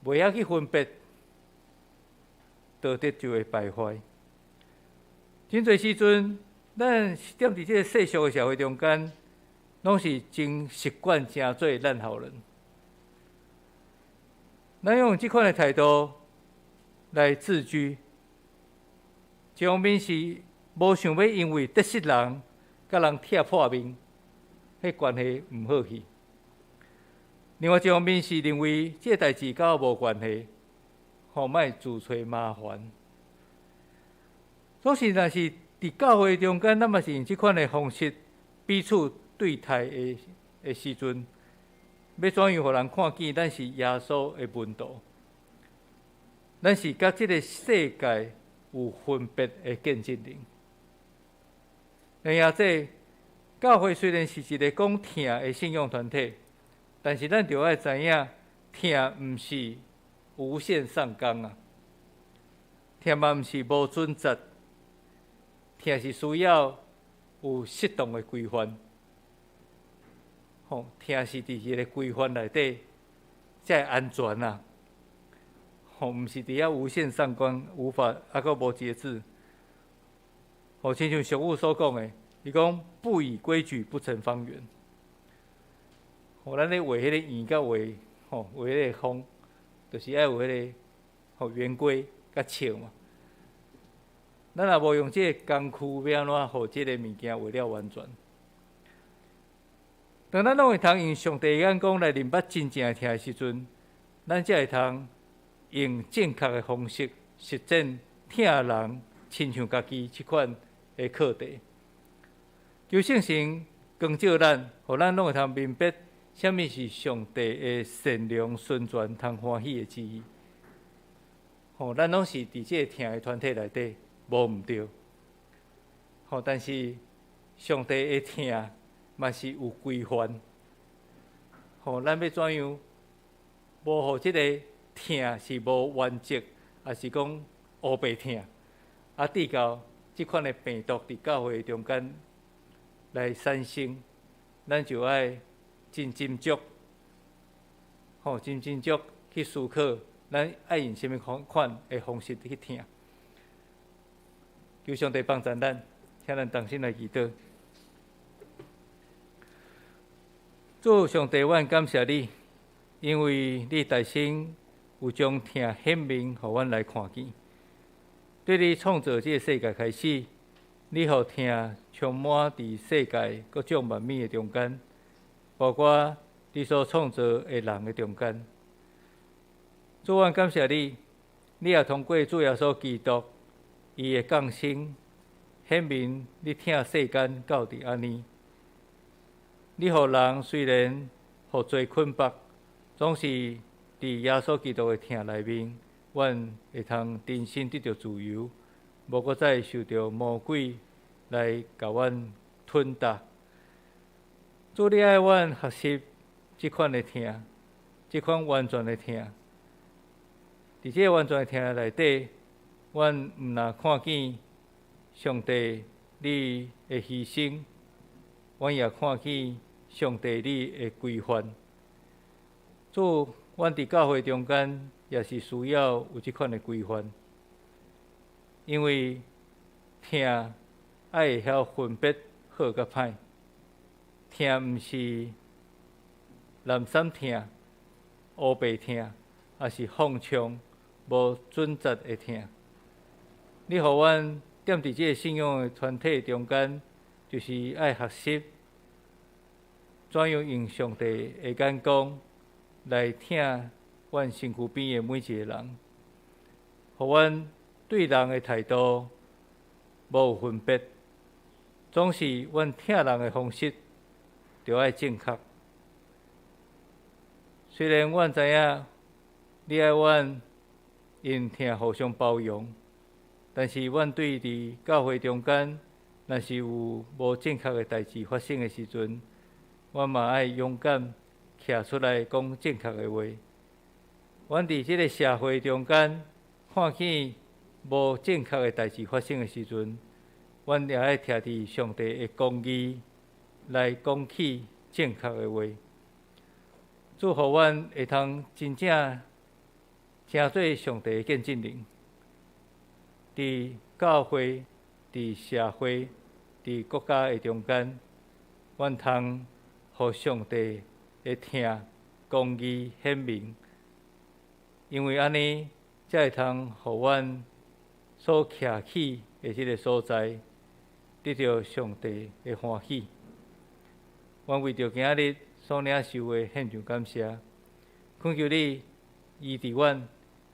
S2: 袂晓去分别，道德就会败坏。真侪时阵，咱踮伫即个世俗的社会中间，拢是真习惯诚做烂好人。咱用即款的态度来自居，一方面是无想要因为得失人，甲人拆破面，迄关系毋好去；另外一方面是认为即个代志甲我无关系，莫自找麻烦。总是若是伫教会中间，咱嘛是用即款的方式彼此对待的时阵。要怎样互人看见咱是耶稣的门徒？咱是甲即个世界有分别的见证人。然而，这教会虽然是一个讲疼的信仰团体，但是咱就要知影，疼毋是无限上纲啊，疼嘛毋是无准则，疼是需要有适当的规范。疼是伫一个规范内底才会安全啊！毋是伫遐无限上纲、无法阁无节制。亲像俗语所讲的，伊讲不以规矩不成方圆。咱咧画迄个圆甲画迄个方，就是爱有迄个圆规甲笑嘛。咱若无用即个工具，要安怎互即个物件画了完全？当咱拢会通用上帝的眼光来认捌真正的疼的时阵，咱才会通用正确的方式实践疼人亲像家己即款的课题。求圣神光照咱，互咱拢会通明白什么是上帝的善良、顺全、通欢喜的旨意。咱拢是伫即个疼的团体内底，无毋对。但是上帝的疼嘛是有规范，咱要怎样无互即个疼是无原则，也是讲乌白疼，抵到即款的病毒伫教会中间来产生，咱就爱真斟酌，真斟酌去思考，咱爱用什么款的方式去疼。求上帝帮助咱，请咱同心来祈祷。主上帝，阮感谢你，因为你大声有将疼显明，互阮来看见。对你创造这个世界开始，你互疼充满伫世界各种万物的中间，包括你所创造的人的中间。主，阮感谢你，你也通过主耶稣基督伊的降生，显明你疼世间到底安尼。你互人虽然互罪捆绑，总是伫耶稣基督的疼内面，阮会通真心得到自由，无搁再受到魔鬼来甲阮吞踏。主，你爱阮学习即款的疼，即款完全的疼。伫这完全的疼内底，阮毋若看见上帝你的牺牲，阮也看见上帝你的规范。主，阮伫教会中间也是需要有即款的规范，因为听爱会晓分别好甲歹，听毋是懒散听、乌白听，也是放枪、无准则的听。你互阮踮伫即个信仰的团体中间，就是爱学习怎样用上帝的眼光来听阮身躯边的每一个人，互阮对人的态度无有分别，总是阮听人的方式着爱正确。虽然阮知影你爱阮因听互相包容，但是阮对伫教会中间，若是有无正确的代志发生的时阵，阮嘛爱勇敢徛出来讲正确的话。阮伫即个社会中间看见无正确的代志发生的时阵，阮也爱徛伫上帝的公义来讲起正确的话。祝福阮会通真正成做上帝的见证人，伫教会、伫社会、伫国家的中间，阮通互上帝的听公义显明，因为安尼才会通互阮所徛起的即个所在得到上帝的欢喜。阮为着今日所领受的献上感谢，恳求你医治阮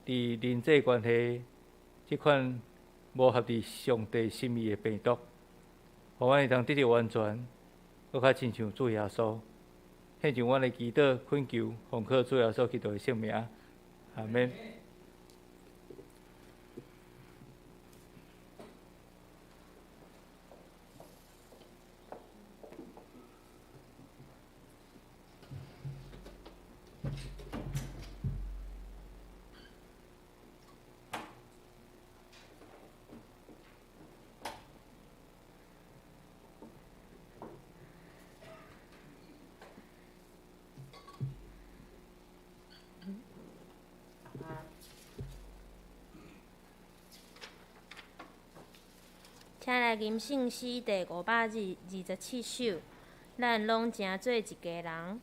S2: 伫人际关系即款无合伫上帝心意的病毒，互阮会通得到完全，搁较亲像主耶稣。献上阮的祈祷恳求，奉靠主耶稣基督的圣名，阿免。
S1: 请来吟圣诗第527首，咱拢诚做一家人。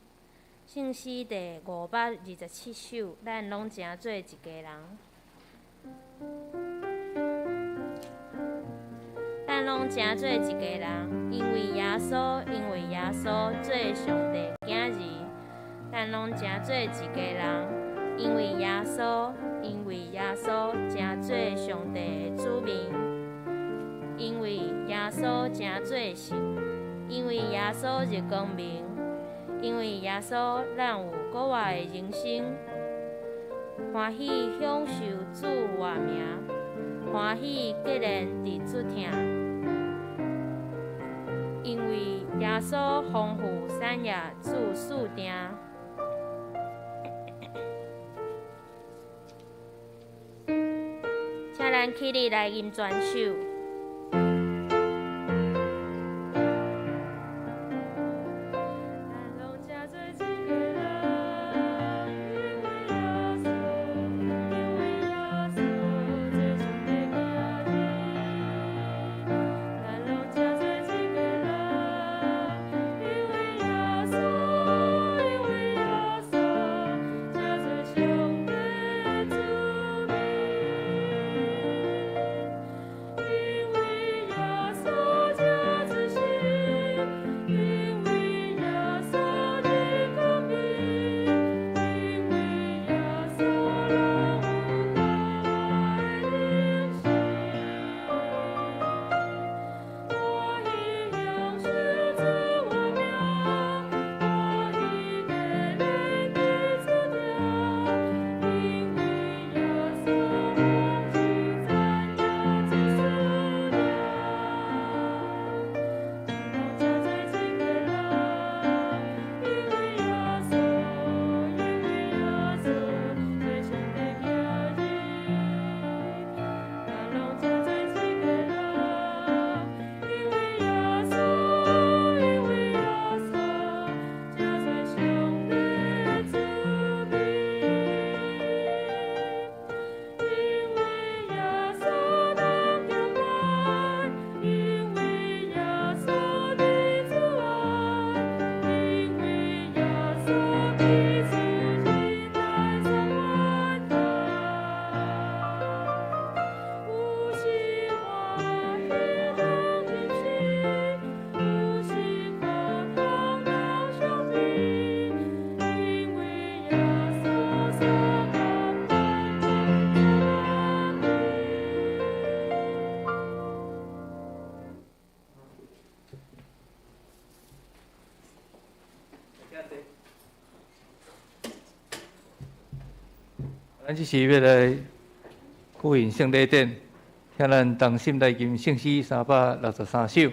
S1: 圣诗第527首，咱拢诚做一家人。咱拢诚做一家人，因为耶稣，因为耶稣做上帝囝儿。咱拢诚做一家人，因为耶稣，因为耶稣诚做上帝的子民。因为耶稣诚做神，因为耶稣日光明，因为耶稣咱有国外的人生，欢喜享受主活名，欢喜结连伫主听，因为耶稣丰富产业主赐定。请咱起立来吟全首。
S2: 咱即时要来举行圣礼典，请咱同心来吟圣诗363首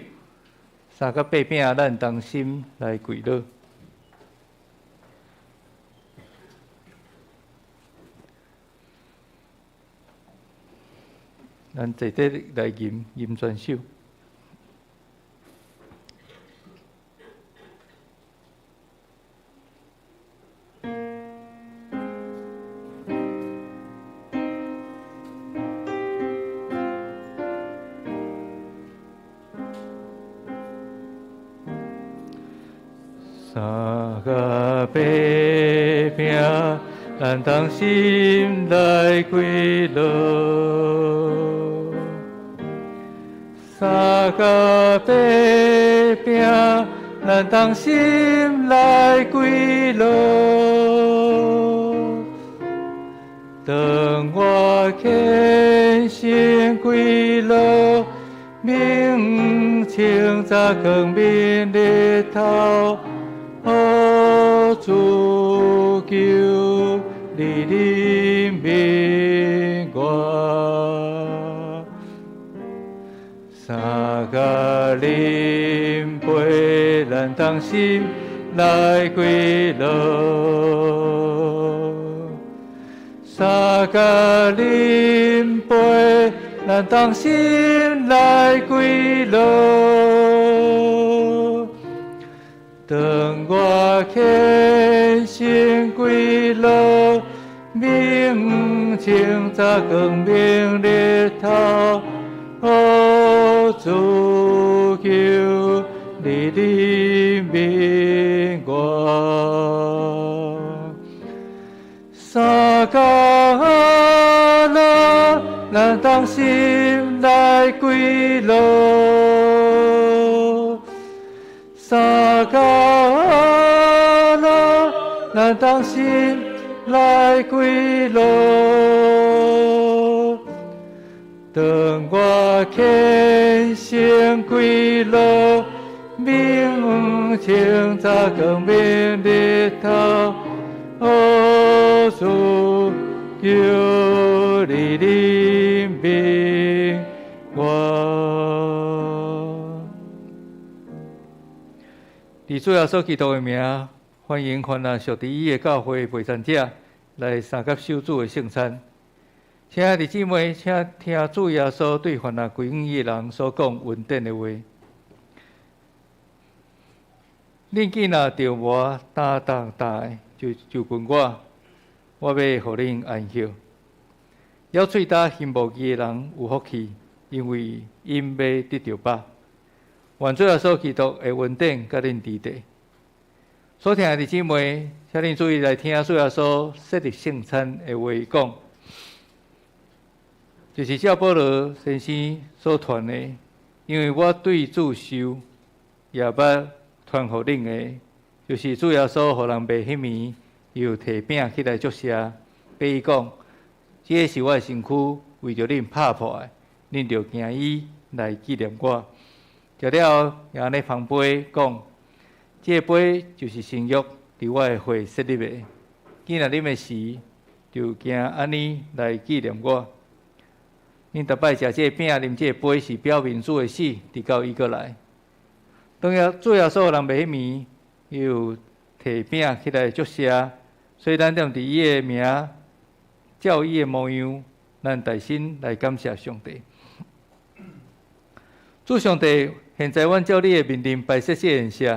S2: ，3到8饼，咱同心来跪落。咱坐底来吟全首。三甲八饼，咱同心来跪落。三甲八饼，咱同心来跪落。当我虔诚跪落，明清早光明日头。主求你怜悯我，三甲啉杯，咱同心来跪落。三甲啉杯，咱同心来跪落。当我虔诚跪落，明清早光明日头，主求你怜悯我。三甲落，咱同心来跪落。三甲落，咱同心来跪落。当我虔诚跪落，明清早光明日头，主求你怜悯我。伫主耶稣基督的名，欢迎凡那属伫伊的教会陪参者来参加守主的圣餐。亲爱的姊妹，请听主耶稣对凡那归向伊的人所讲恩典的话。恁囡仔着我担当的，就问我，我要互恁安息。了喙焦心无义的人有福气，因为因要得到饱。愿主耶稣基督的恩典甲恁伫地。所听的姊妹，请恁注意来听主耶稣设立圣餐的话讲，就是照保罗先生所传的，因为我对主受，也捌传互恁的，就是主耶稣互人卖迄暝，又摕饼起来祝谢，比伊讲，这是我的身躯，为着恁拍破的，恁着行伊来纪念我。食了后，也安尼放杯讲，这杯就是新约，伫我的血设立的。既然恁的时，就行安尼来纪念我。恁逐摆食这饼、啉这杯，是表明主的死，直到伊过来。当主耶稣人卖迄暝，又摕饼起来祝谢，所以咱踮伫伊的名，照伊的模样，咱大心来感谢上帝。主上帝，现在阮照你的命令摆设这宴席，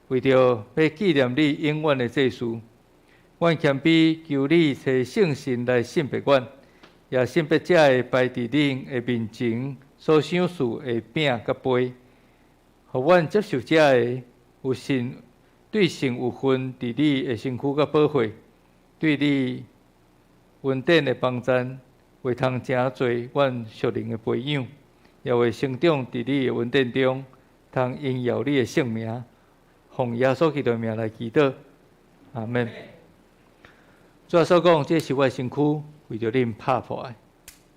S2: 为着要纪念你永远的祭祀，阮谦卑求你找圣神来审判阮，也审判这会摆伫恁的面前所想事的饼甲杯，互阮接受这个有信对神有份伫你的身躯甲保护，对你恩典的帮赞，会通诚侪阮属灵的培养。也会成长伫你的恩典中，通荣耀你的圣名，奉耶稣基督的名来祈祷，阿门。主耶稣讲，这是我的身躯，为着恁拍破的，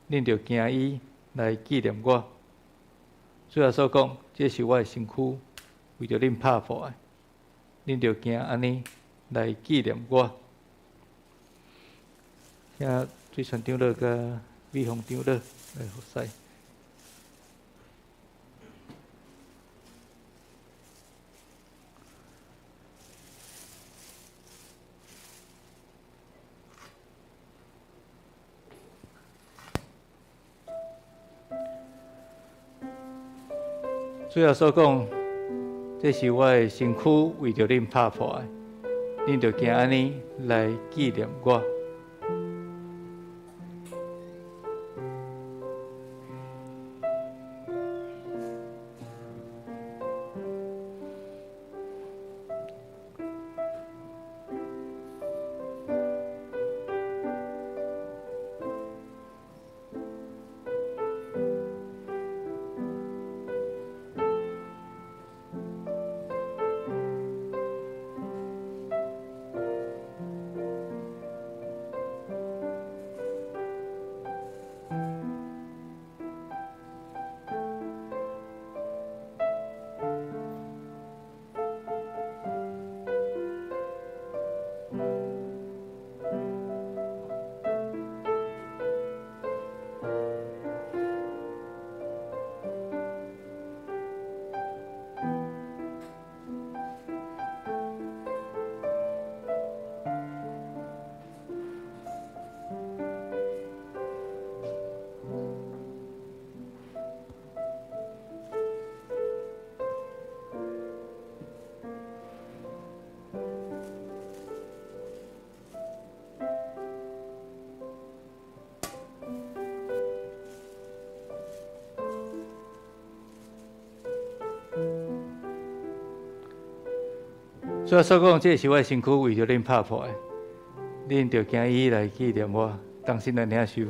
S2: 恁着行伊来纪念我。主耶稣讲，这是我的身躯，为着恁拍破的，恁着行安尼来纪念我。请水泉长老甲美凤长老来服侍。主要所讲，这是我的身躯为着恁拍破的，恁着行安尼来纪念我。主要所讲，这是我的身躯为着恁拍破的，恁着行伊来纪念我，当心来领受。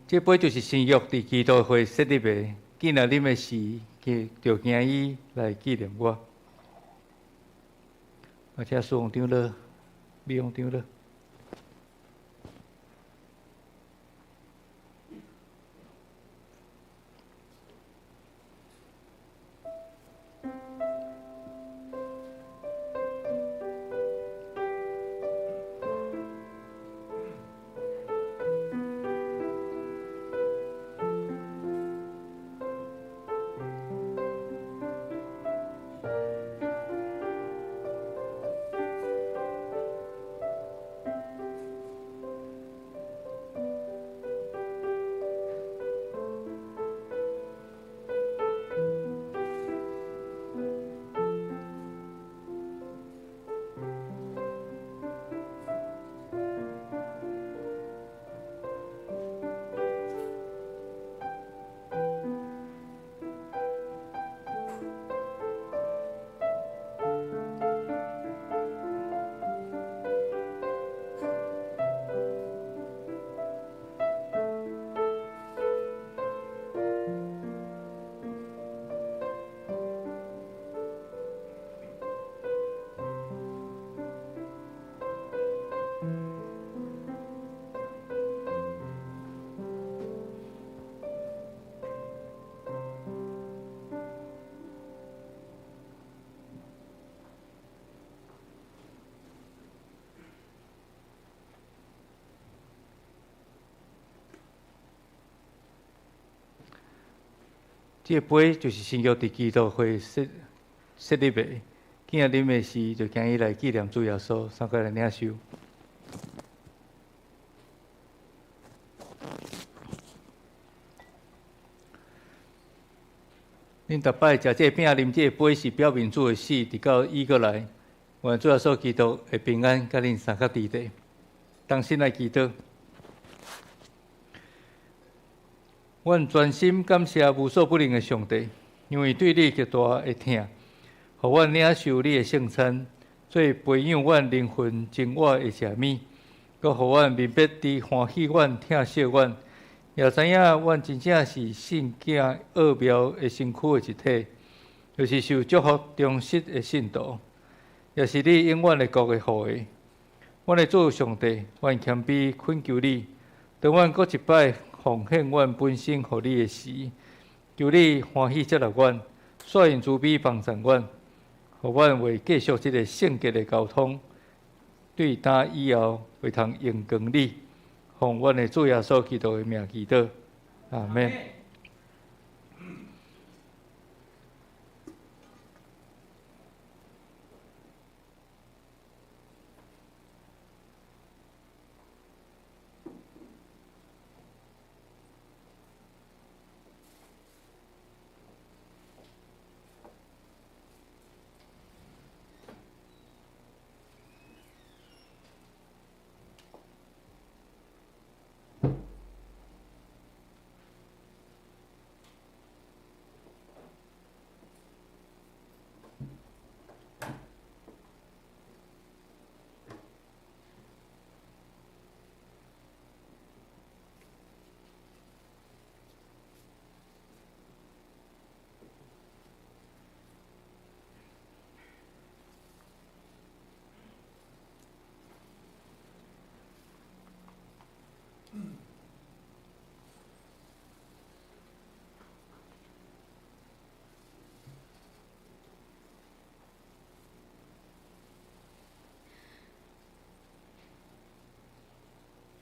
S2: 这杯就是新约伫基督会设立的，见了恁的事，就行伊来纪念我。我请苏王长老、美王长老。这杯就是新约伫基督会设立的，今日啉的时就行伊来纪念主耶稣，三个来领受。恁逐摆食这饼、啉这杯，是表明主的死，直到伊过来，愿主耶稣基督会平安，甲恁三个伫地。当心来祈祷。阮全心感谢无所不能的上帝，因为对你极大的疼，互阮领受你的圣餐，做培养阮灵魂精华的食物，佮互阮明白伫欢喜阮、疼惜阮，也知影阮真正是圣经奥妙的身躯的一体，就是受祝福忠实的信徒，也是你永远的国的后裔。阮的主上帝，阮谦卑恳求你，当阮搁一摆奉献阮本身互你的时，求求你欢喜接纳阮，率因慈悲帮助阮，互阮为继续这个圣洁的交通，对打以后会通荣光你，奉阮的主耶稣基督的名祈祷，阿门。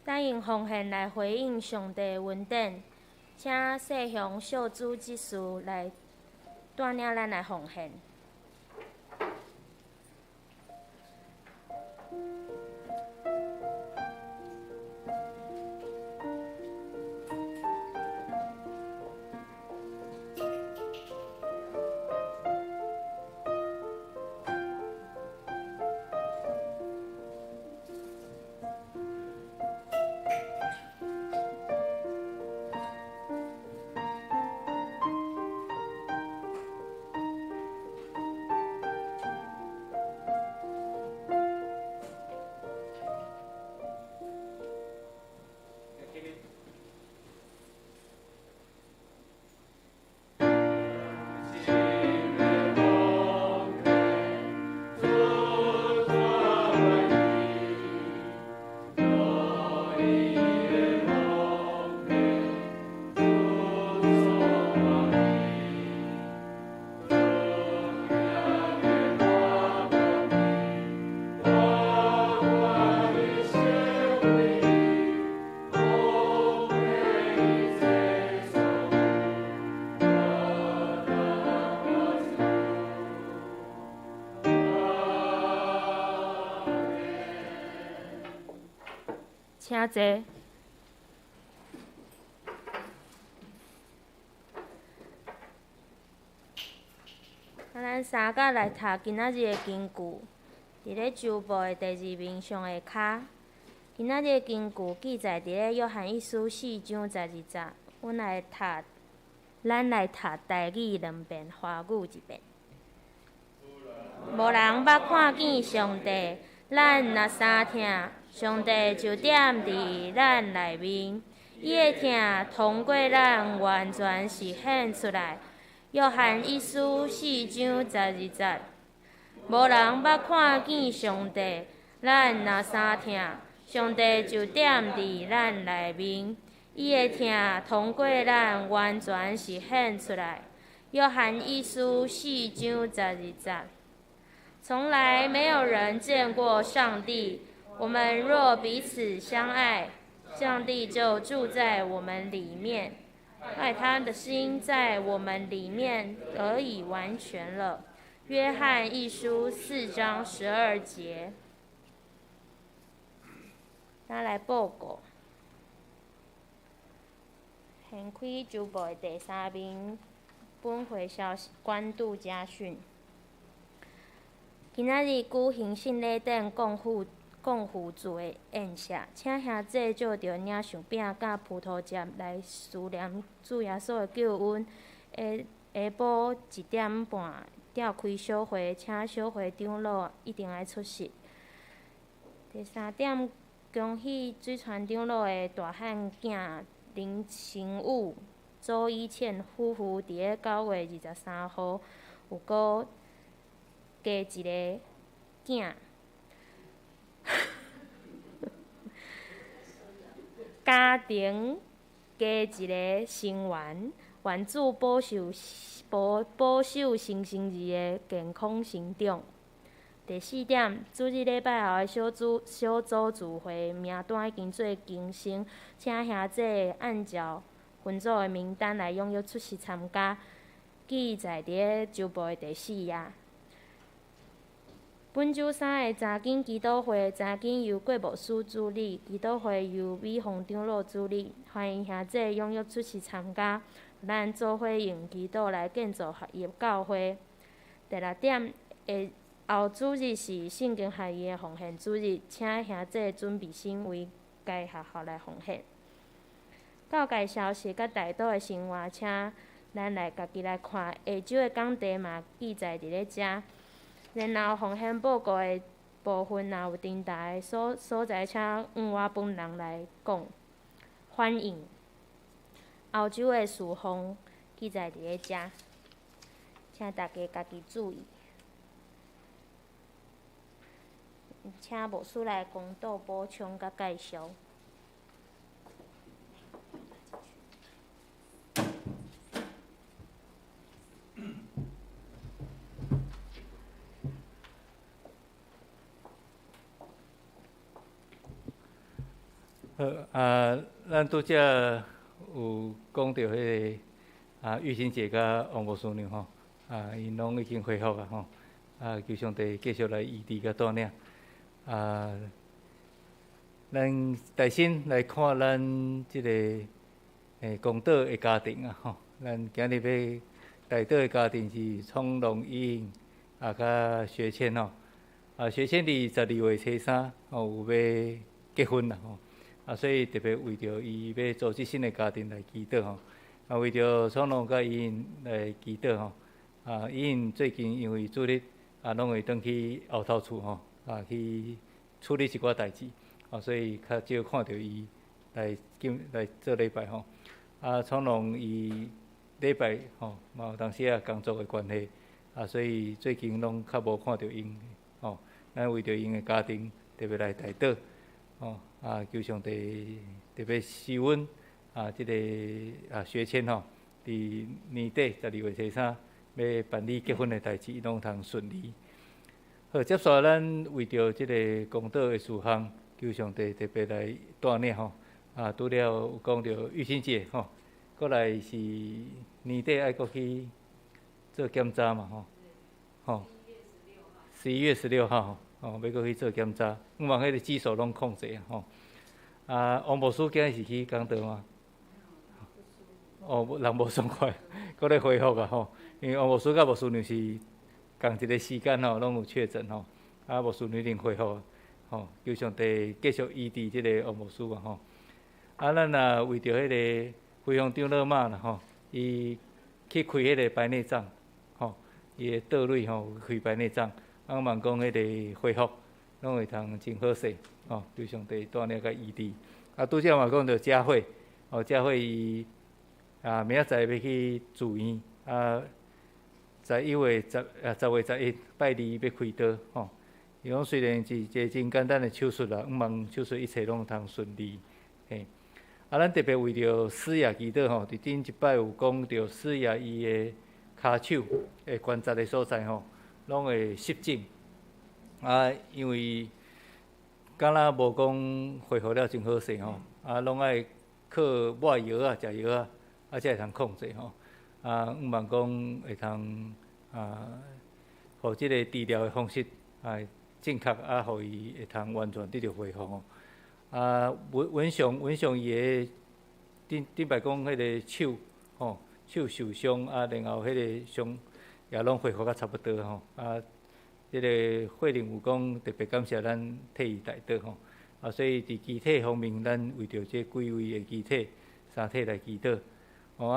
S1: 咱用奉献来回应上帝的恩典，请世雄小主祭司来带领咱来奉献。请坐。咱三甲来读今仔日的经句，伫咧周报的第2面上下骹。今仔日的经句记载伫咧约翰一书4章12节。咱来读台语2遍，华语1遍。无人捌看见上帝，咱若相听，上帝就踮伫咱内面，伊的疼通过咱完全是显出来。约翰一书4章12节。无人捌看见上帝，咱若相听，上帝就踮伫咱内面，伊的疼通过咱完全是显出来。约翰一书4章12节。从来没有人见过上帝。我们若彼此相爱，上帝就住在我们里面，爱他的心在我们里面得以完全了。约翰一书4章12节。咱来报告，掀开周报的第3面本会消息关渡家训。今仔日举行圣礼典共赴主的宴席，请兄弟借着领寿饼甲葡萄汁来思念主耶稣的救恩。下晡1点半召开小会，请小会长老一定要出席。第3点，恭喜水泉长老的大汉囝林清武、周依倩夫妇伫咧9月23号有过加一个囝。家庭加一个成员，愿主保守新生儿的健康成长。第4点，主日礼拜后的小组聚会名单已经做更新，请兄姐按照分组的名单来踊跃出席参加，记载伫周报的第4页。本周3的查经祈祷会，查经由郭牧师主理，祈祷会由美凤长老主理，欢迎兄姐踊跃出席参加，咱做伙用祈祷来建造合一教会。第6点，后主日是圣经学院的奉献主日，请兄姐准备心为该学校来奉献。教界消息甲大岛的生活，请咱来家己来看。下周的讲题嘛记载伫咧遮。然后奉献报告的部分，若有重大的所在，请我本人来讲。欢迎。后周的事项记载伫咧遮，请大家家己注意。请牧师来公道补充甲介绍。
S2: 好咱拄则有讲到迄个玉欣姐甲王牧师娘吼，因拢已经恢复啊吼，求上帝继续来医治甲带领。咱带先来看咱即个公道的家庭啊吼，咱今日要带到的家庭是从容英甲学谦吼，学谦伫12月初3有要结婚啦吼。所以特别为着伊要组织新的家庭来祈祷吼，为着从容甲因来祈祷吼，因最近因为主日拢会转去后头厝吼，去处理一寡代志，所以较少看到伊来做礼拜吼。从容伊礼拜吼嘛有当时工作的关系，所以最近拢较无看到因吼。咱为着因的家庭特别来代祷吼。求上帝特别施恩即个学谦吼，伫年底12月初3要办理结婚的代志，拢通顺利。好，接续咱为着即个公道的事项，求上帝特别来带领吼。拄了有讲到玉欣姐吼，过来是年底爱过去做检查嘛吼，11月16号。要过去做检查，希望迄个指数拢控制吼。王牧师今日是去讲道吗？人无爽快，搁咧恢复啊吼。因为王牧师甲牧师娘是同一个时间吼，拢有确诊吼。牧师娘已经恢复啊，吼，求上帝继续医治即个王牧师啊吼。咱若为着迄个飞鸿长老妈啦吼，伊去开迄个白内障吼，伊的倒蕊吼开白内障。望讲迄个恢复，拢会通真好势吼，求上帝带领甲医治。拄则嘛讲到佳慧，佳慧伊明仔载要去住院11月10月11拜2要开刀吼。伊讲虽然是一个真简单的手术啦，望手术一切拢通顺利。嘿，咱特别为着思雅祈祷吼，伫顶一摆有讲到思雅伊的骹手的关节的所在吼。拢会失症，因为敢若无讲恢复了真好势吼，拢爱靠抹药食药才会通控制吼。望讲会通互即个治疗的方式正确互伊会通完全得到恢复吼。文祥伊的顶摆讲迄个手手受伤然后迄个伤。也拢恢复甲差不多吼，即个慧玲有讲特别感谢咱替伊代祷吼，所以伫机体方面，咱为着这几位的机体三体来祈祷。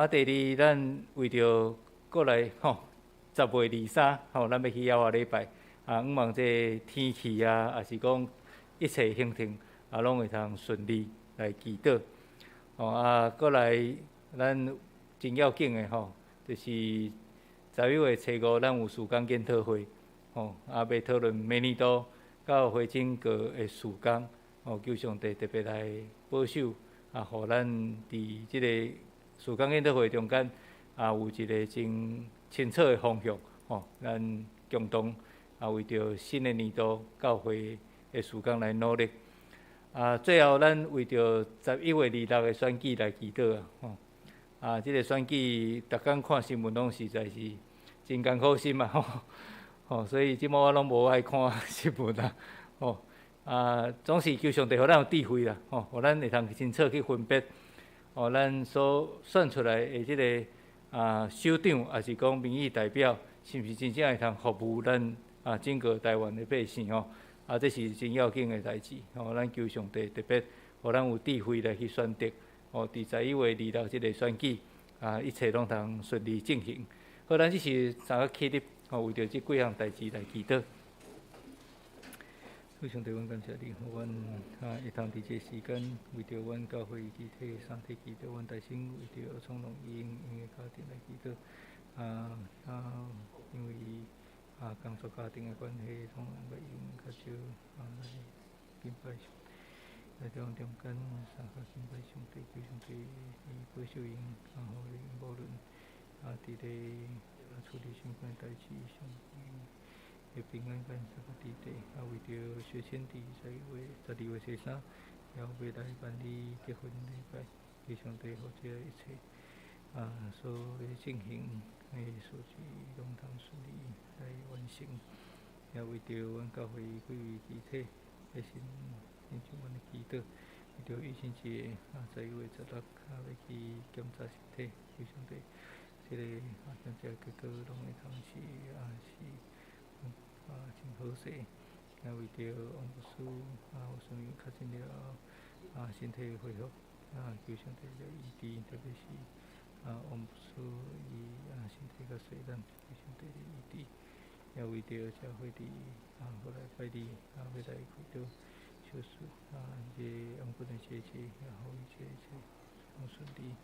S2: 第二，咱为着过来10月23咱要去耀华礼拜，望这天气也是讲一切行程拢会通顺利来祈祷。过来咱真要紧的吼，就是。11月初5，咱有时间检讨会，要讨论明年度到花景阁的时间，求上帝特别来保守，互咱伫即个时间检讨会中间，有一个真清楚的方向，咱共同为着新的年度教会的事工来努力。最后咱为着11月26的选举来祈祷即个选举，逐工看新闻拢实在是真艰苦心所以即摆我拢无爱看新闻总是求上帝互咱有智慧啦，互咱会通清楚去分别，咱所选出来的即个首长，也是讲民意代表，是毋是真正会通服务咱整个台湾的百姓这是真要紧的代志咱求上帝特别，互咱有智慧来去选择伫11月26即个选举一切拢通顺利进行。好，咱即是3个起立为着即几项代志来祈祷。上帝，阮感谢你，互阮会通伫这时间为着阮教会集体三体祈祷，阮大心为着从容因的家庭来祈祷因为工作家庭的关系，从容要用较少来敬拜上帝，来中间三个敬拜上帝，求上帝保守因互因无论伫咧处理相关代志上会平安健三个伫地，为着学前伫12月13，要来办理结婚礼拜，求上帝互这一切所进行的所事拢通顺利来完成，也为着阮教会几位集体的心献上阮的祈祷，为着疫情节11月16要去检查身体，求上帝这个检查结果拢会通是真好势，也为着王牧师有顺利确诊了身体恢复求上帝来医治，特别是王牧师伊身体较衰咱，求上帝来医治，也为着教会伫后来拜日要来开刀手术这阳本的节也好一切拢顺利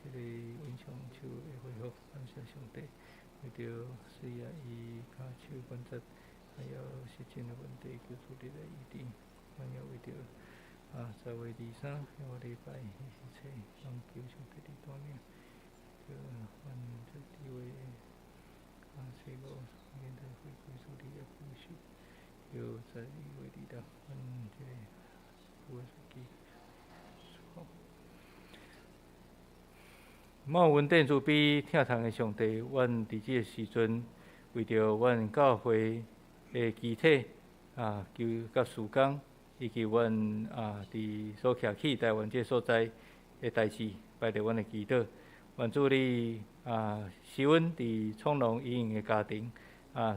S2: 这个温长手的恢复，感谢上帝。为着水伊手关节还有失禁的问题，求主你来医治。阮也为着10月23下个礼拜一切拢求上帝的带领。着阮这2月初5现在回归主你的保守，有12月26阮这有选举。望阮殿主比疼痛的上帝，阮伫即个时阵，为着阮教会的集体求甲事工，以及阮伫所徛起台湾这所在的代志，拜着阮的祈祷。愿主你使阮伫从容伊用的家庭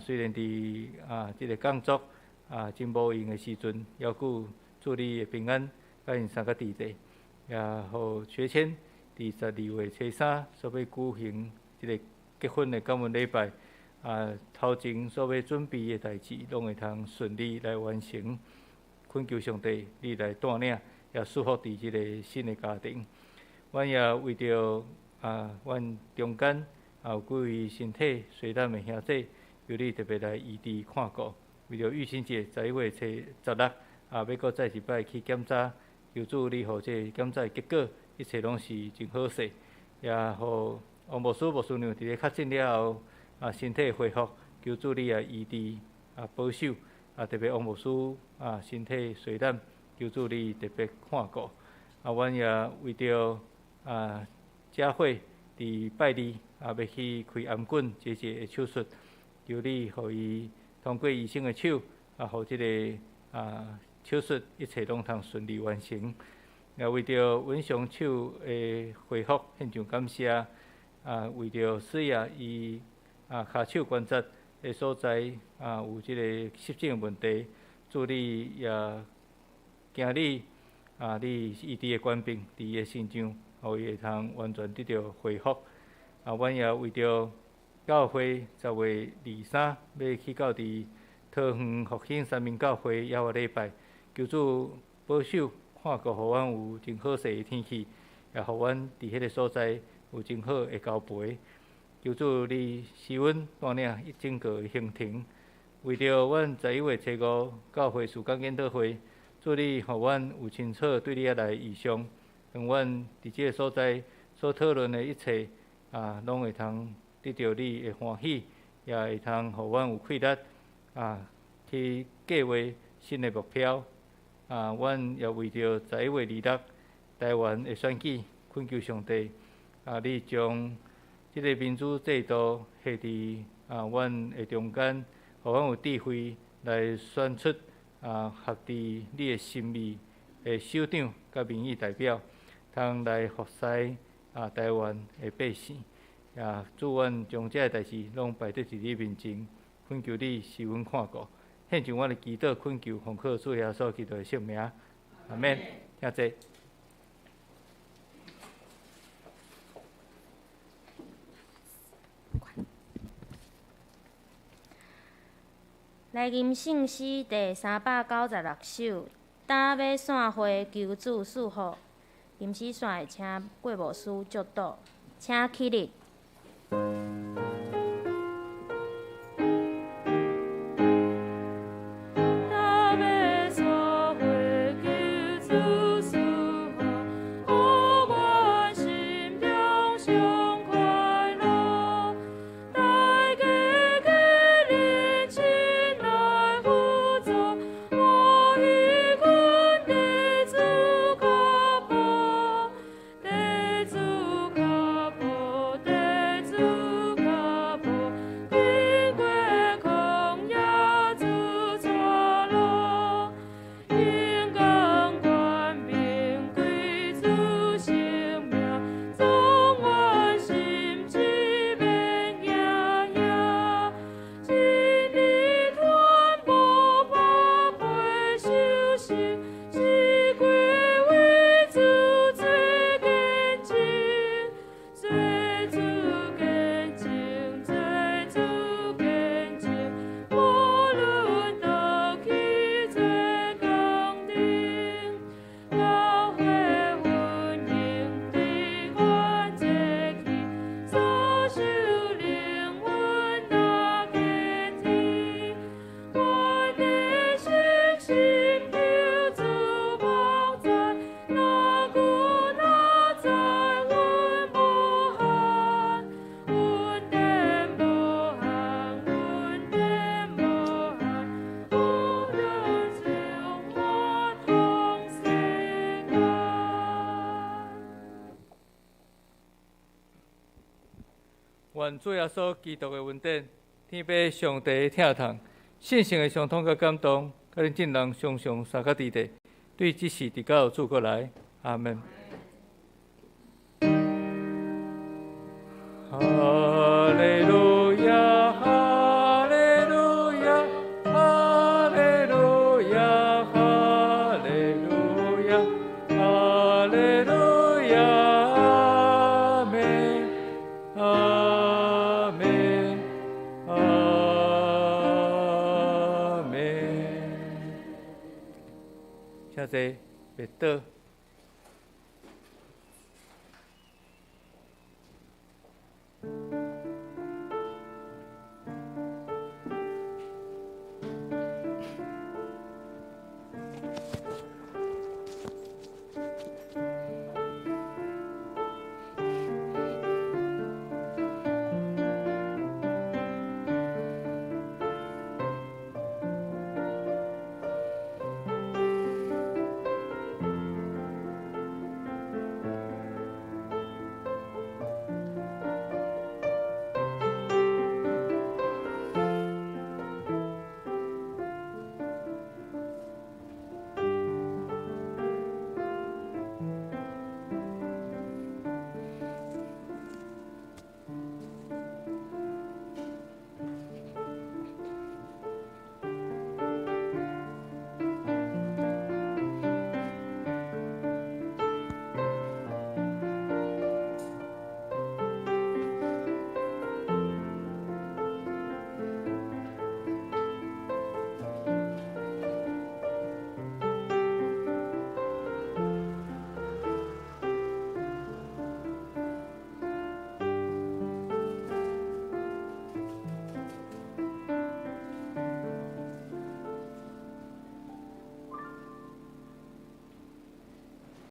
S2: 虽然伫即个工作真无用的时阵，还顾主你的平安，甲因三个伫地，也互学签。伫12月初3所要举行即个结婚的感恩礼拜，头前所要准备的代志，拢会通顺利来完成。恳求上帝，你来带领，也祝福伫即个新的家庭。阮也为着阮中间有几位身体衰弱的兄弟，由你特别来医治看顾。为着育新节11月初16要搁再一摆去检查，求主你互这检查的结果。一切拢是真好势，也互王牧师、牧师娘伫咧确诊了后，身体恢复，求主你医治保守，特别王牧师身体衰弱，求主你特别看顾。阮也为着教会伫拜日要去开颔管这个手术，求你互伊通过医生的手，互即个手术一切拢通顺利完成。也为着阮上手的恢复献上感谢，为着水伊骹手关节的所在有即个失禁的问题，祝你也今日你医治的官兵伫伊的身上，互伊会通完全得到恢复。阮也为着教会10月23要去到伫桃园复兴三民教会也个礼拜，求主保守。看顾，互阮有真好势的天气，也互阮伫迄个所在有真好的交陪。求主你使阮带领一整个的行程，为着阮11月初5教会事工研讨会，祝你互阮有清楚对你来意向，让阮伫即个所在所讨论的一切拢会通得到你的欢喜，也会通互阮有气力去计划新的目标。阮也为着11月26日台湾的选举，恳求上帝你将即个民主制度下伫阮的中间，互阮有智慧来选出合伫你的心意的首长甲民意代表，通来服侍台湾的百姓。祝阮将这代志拢摆伫你面前，恳求你施阮看顾。献上我的祈祷恳求，奉靠主耶稣基督的圣名，阿免。请坐。
S1: 来吟圣诗第396首，打马散花求主赐福。吟诗线会请过牧师祝祷，请起立。
S2: 愿主耶稣基督的恩典、天父上帝的疼痛、圣性的相通甲感动，甲恁众人常常相甲伫地，对即事直到主过来，阿门。哈利路亚，哈利路亚，哈利路亚，哈利路亚，哈利路亚，阿门，阿门，阿门。请坐，别倒。